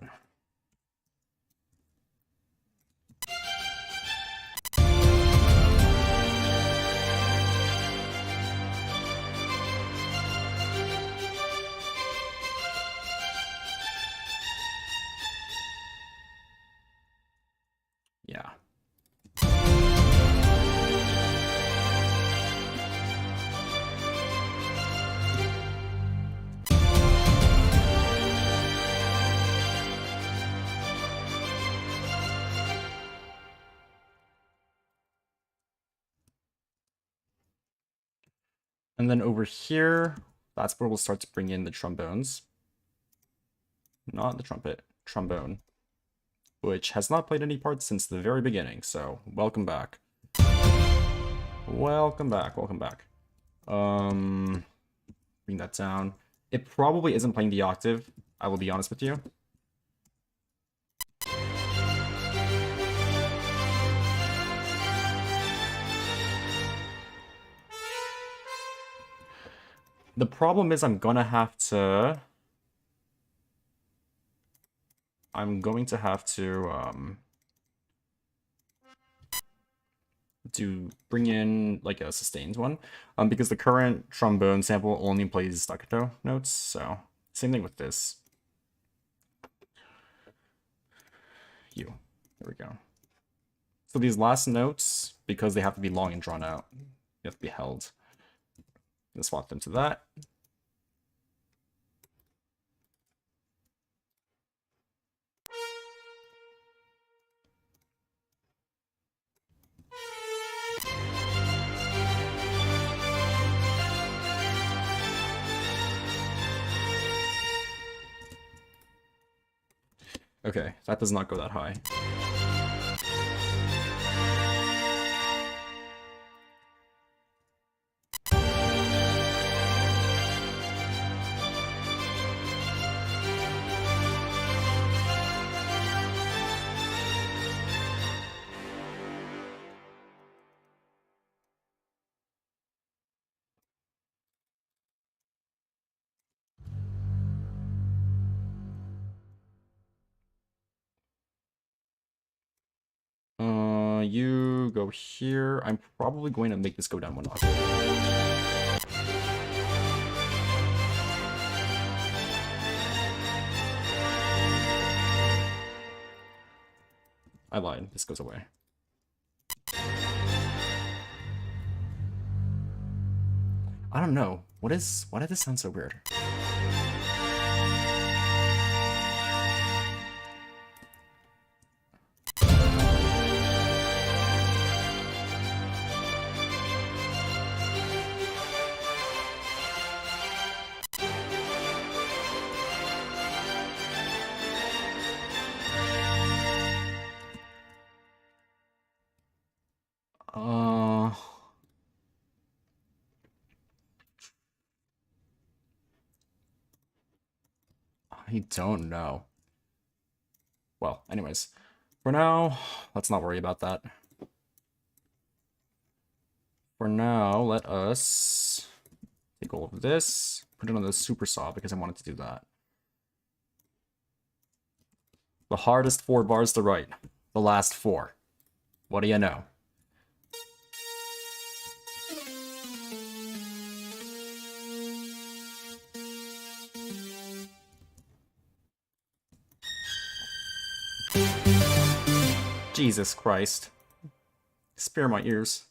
Yeah. And then over here, that's where we'll start to bring in the trombones. Not the trumpet, trombone, which has not played any parts since the very beginning, so welcome back. Welcome back, welcome back. Bring that down. It probably isn't playing the octave, I will be honest with you. The problem is I'm going to have to bring in like a sustained one, because the current trombone sample only plays staccato notes, so same thing with this. There we go. So these last notes, because they have to be long and drawn out, they have to be held. Let's swap them to that. Okay, that does not go that high. You go here. I'm probably going to make this go down one octave. I lied. This goes away. I don't know. Why did this sound so weird? I don't know. Well, anyways, for now, let's not worry about that. For now, let us take all of this, put it on the super saw because I wanted to do that. The hardest 4 bars to write. The last 4. What do you know? Jesus Christ. Spare my ears.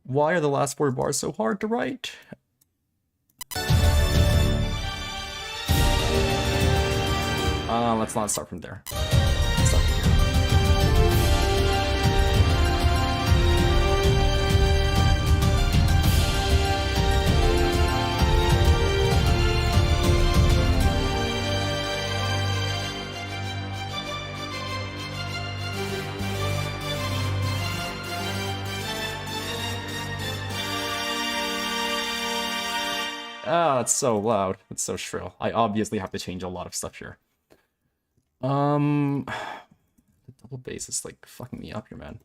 Why are the last 4 bars so hard to write? Let's not start from there. Let's start from here. Ah, it's so loud. It's so shrill. I obviously have to change a lot of stuff here. The double bass is like fucking me up here, man.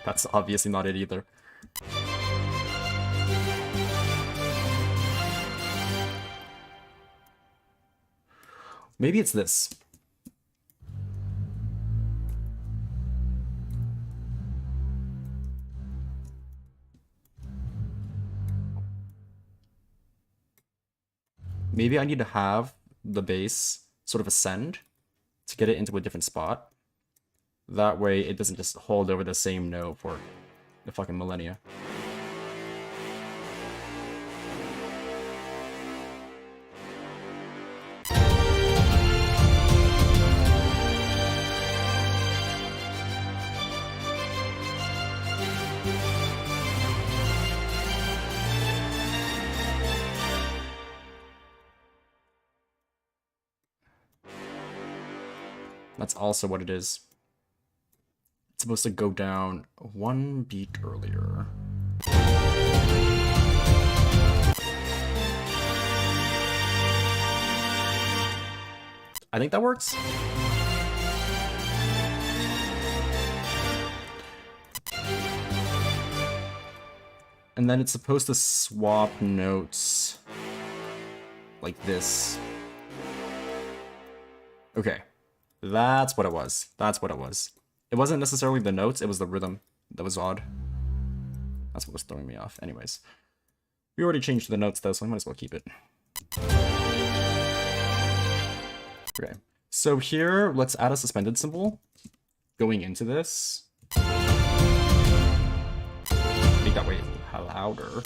That's obviously not it either. Maybe it's this. Maybe I need to have the bass sort of ascend to get it into a different spot. That way it doesn't just hold over the same note for the fucking millennia. That's also what it is. It's supposed to go down 1 beat earlier. I think that works. And then it's supposed to swap notes like this. Okay. That's what it was. That's what it was. It wasn't necessarily the notes, it was the rhythm that was odd. That's what was throwing me off. Anyways. We already changed the notes though, so I might as well keep it. Okay. So here, let's add a suspended symbol going into this. Make that way louder.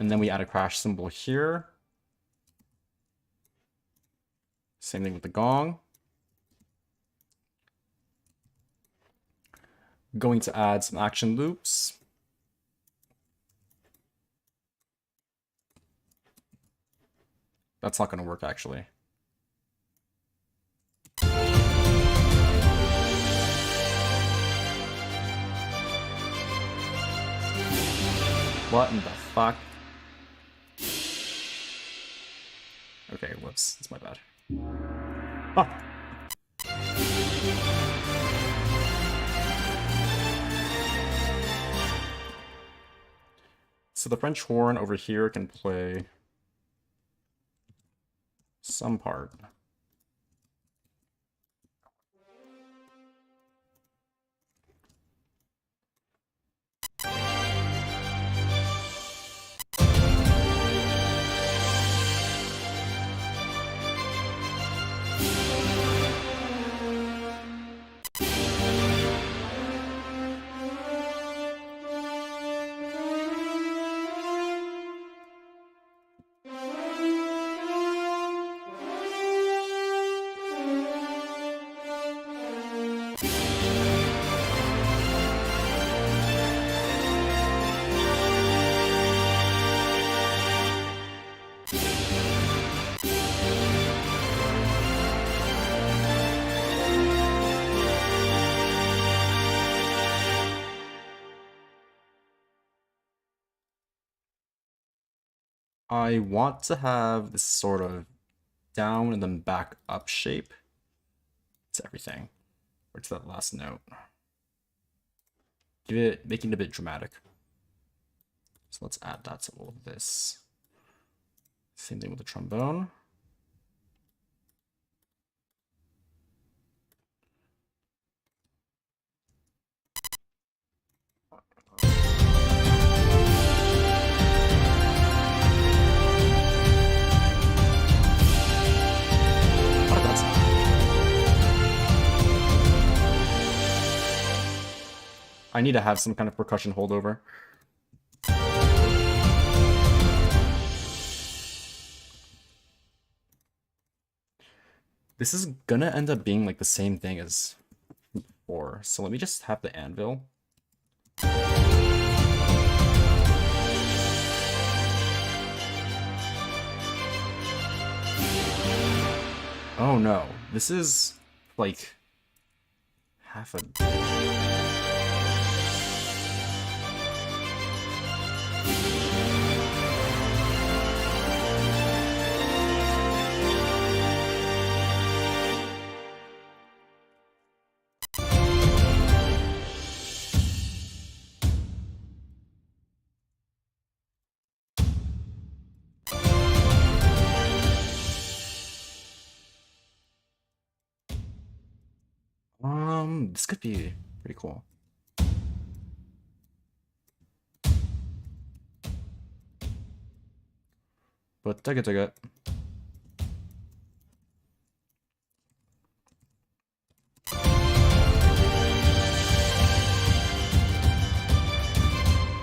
And then we add a crash symbol here. Same thing with the gong. Going to add some action loops. That's not going to work actually. What in the fuck? Okay, whoops. That's my bad. Ah! So the French horn over here can play some part. I want to have this sort of down and then back up shape to everything, or to that last note. Making it a bit dramatic. So let's add that to all of this. Same thing with the trombone. I need to have some kind of percussion holdover. This is gonna end up being like the same thing as before. So let me just have the anvil. Oh no, this is like half a... This could be pretty cool. But take it.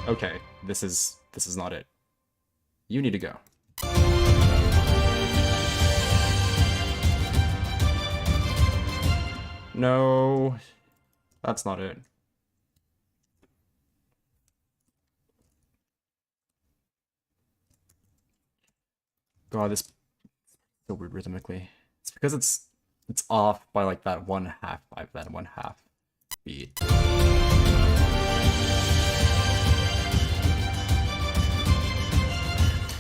Okay, this is not it. You need to go. No, that's not it. God, this is so weird rhythmically. It's because it's off by like that one half beat.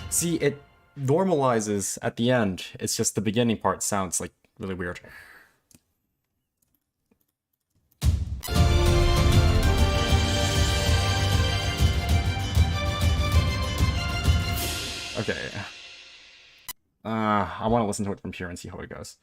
See, it normalizes at the end. It's just the beginning part sounds like really weird. Okay. I want to listen to it from here and see how it goes.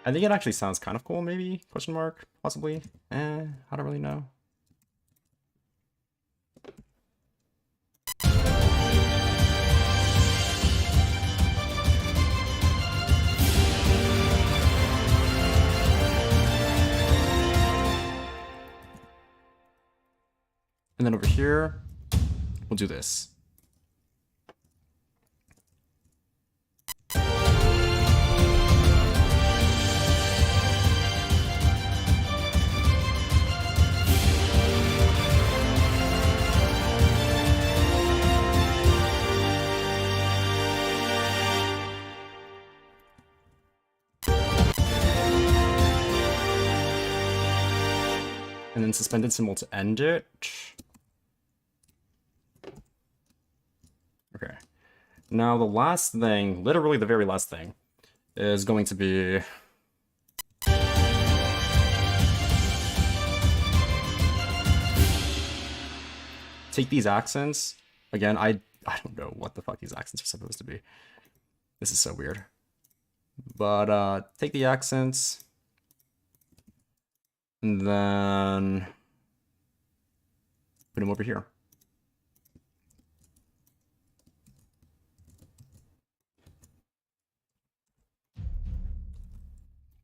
I think it actually sounds kind of cool, maybe? Question mark? Possibly? I don't really know. And then over here, we'll do this. And then suspended symbol to end it. Okay. Now the last thing, literally the very last thing, is going to be... take these accents. Again, I don't know what the fuck these accents are supposed to be. This is so weird. But take the accents. And then put them over here.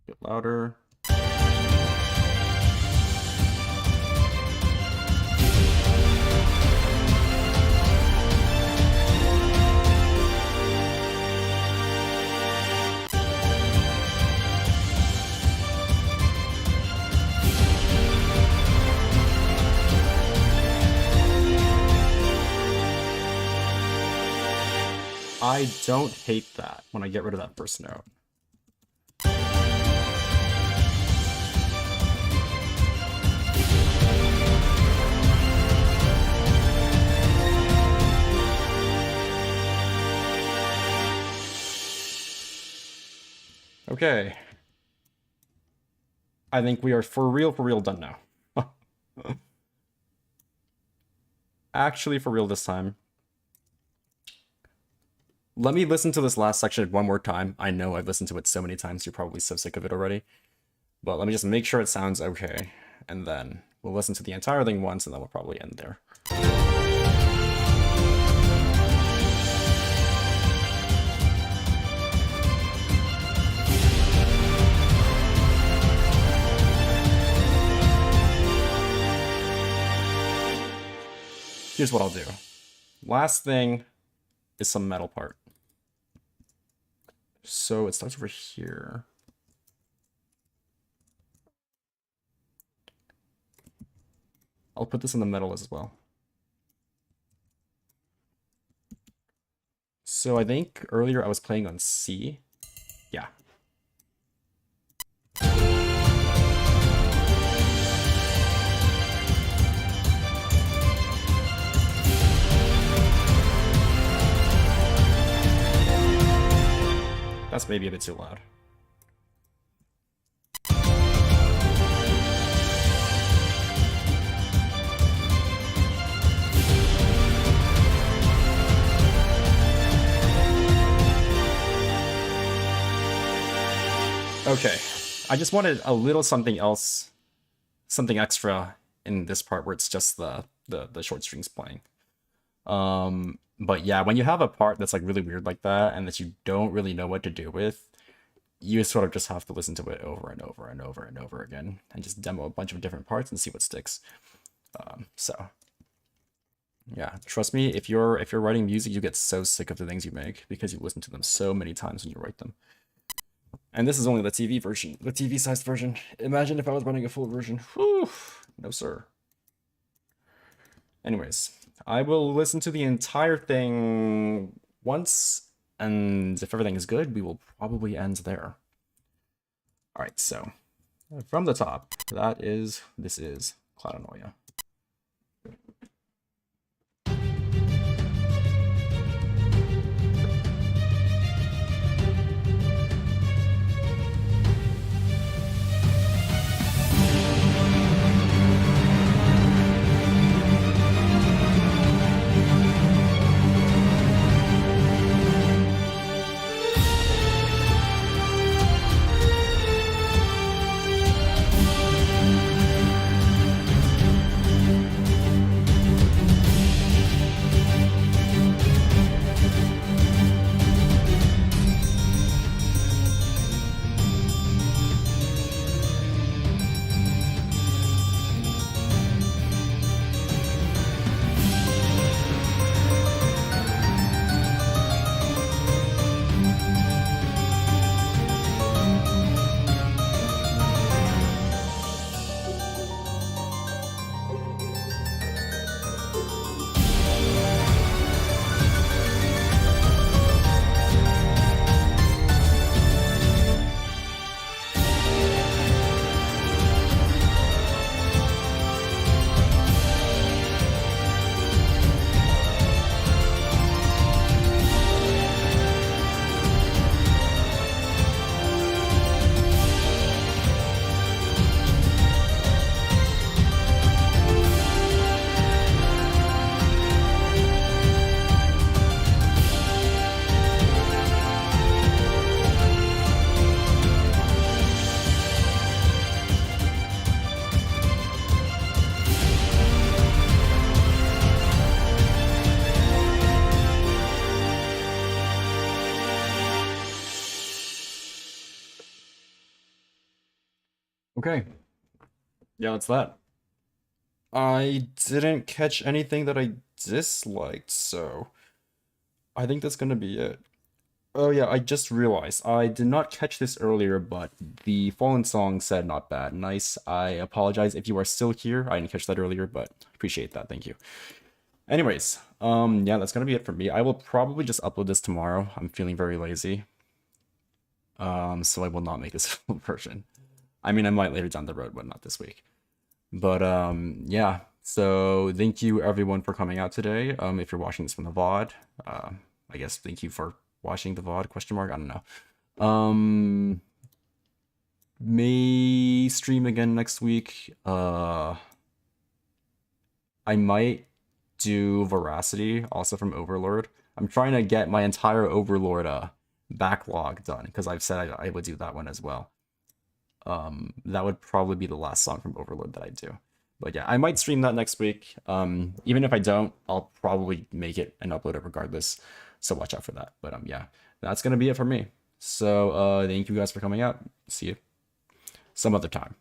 Get louder. I don't hate that when I get rid of that first note. Okay. I think we are for real done now. Actually, for real this time. Let me listen to this last section one more time. I know I've listened to it so many times, you're probably so sick of it already. But let me just make sure it sounds okay. And then we'll listen to the entire thing once, and then we'll probably end there. Here's what I'll do. Last thing is some metal part. So it starts over here. I'll put this in the middle as well. So I think earlier I was playing on C. Yeah. That's maybe a bit too loud. Okay, I just wanted a little something else, something extra in this part where it's just the short strings playing. But yeah, when you have a part that's like really weird like that and that you don't really know what to do with, you sort of just have to listen to it over and over and over and over again and just demo a bunch of different parts and see what sticks. So yeah, trust me, if you're writing music, you get so sick of the things you make because you listen to them so many times when you write them. And this is only the TV version, the TV sized version. Imagine if I was running a full version. Whew, no sir. Anyways, I will listen to the entire thing once, and if everything is good, we will probably end there. All right, so from the top, this is Clattanoia. Okay. Yeah, that's that. I didn't catch anything that I disliked, so I think that's gonna be it. Oh yeah, I just realized I did not catch this earlier, but the Fallen Song said not bad. Nice. I apologize if you are still here. I didn't catch that earlier, but appreciate that. Thank you. Anyways, yeah, that's gonna be it for me. I will probably just upload this tomorrow. I'm feeling very lazy. So I will not make this full version. I mean, I might later down the road, but not this week. But yeah. So thank you everyone for coming out today. If you're watching this from the VOD, I guess thank you for watching the VOD, question mark. I don't know. May stream again next week. I might do Veracity also from Overlord. I'm trying to get my entire Overlord backlog done because I've said I would do that one as well. That would probably be the last song from Overlord that I do. But yeah, I might stream that next week. Even if I don't, I'll probably make it and upload it regardless. So watch out for that. But yeah, that's gonna be it for me. So thank you guys for coming out. See you some other time.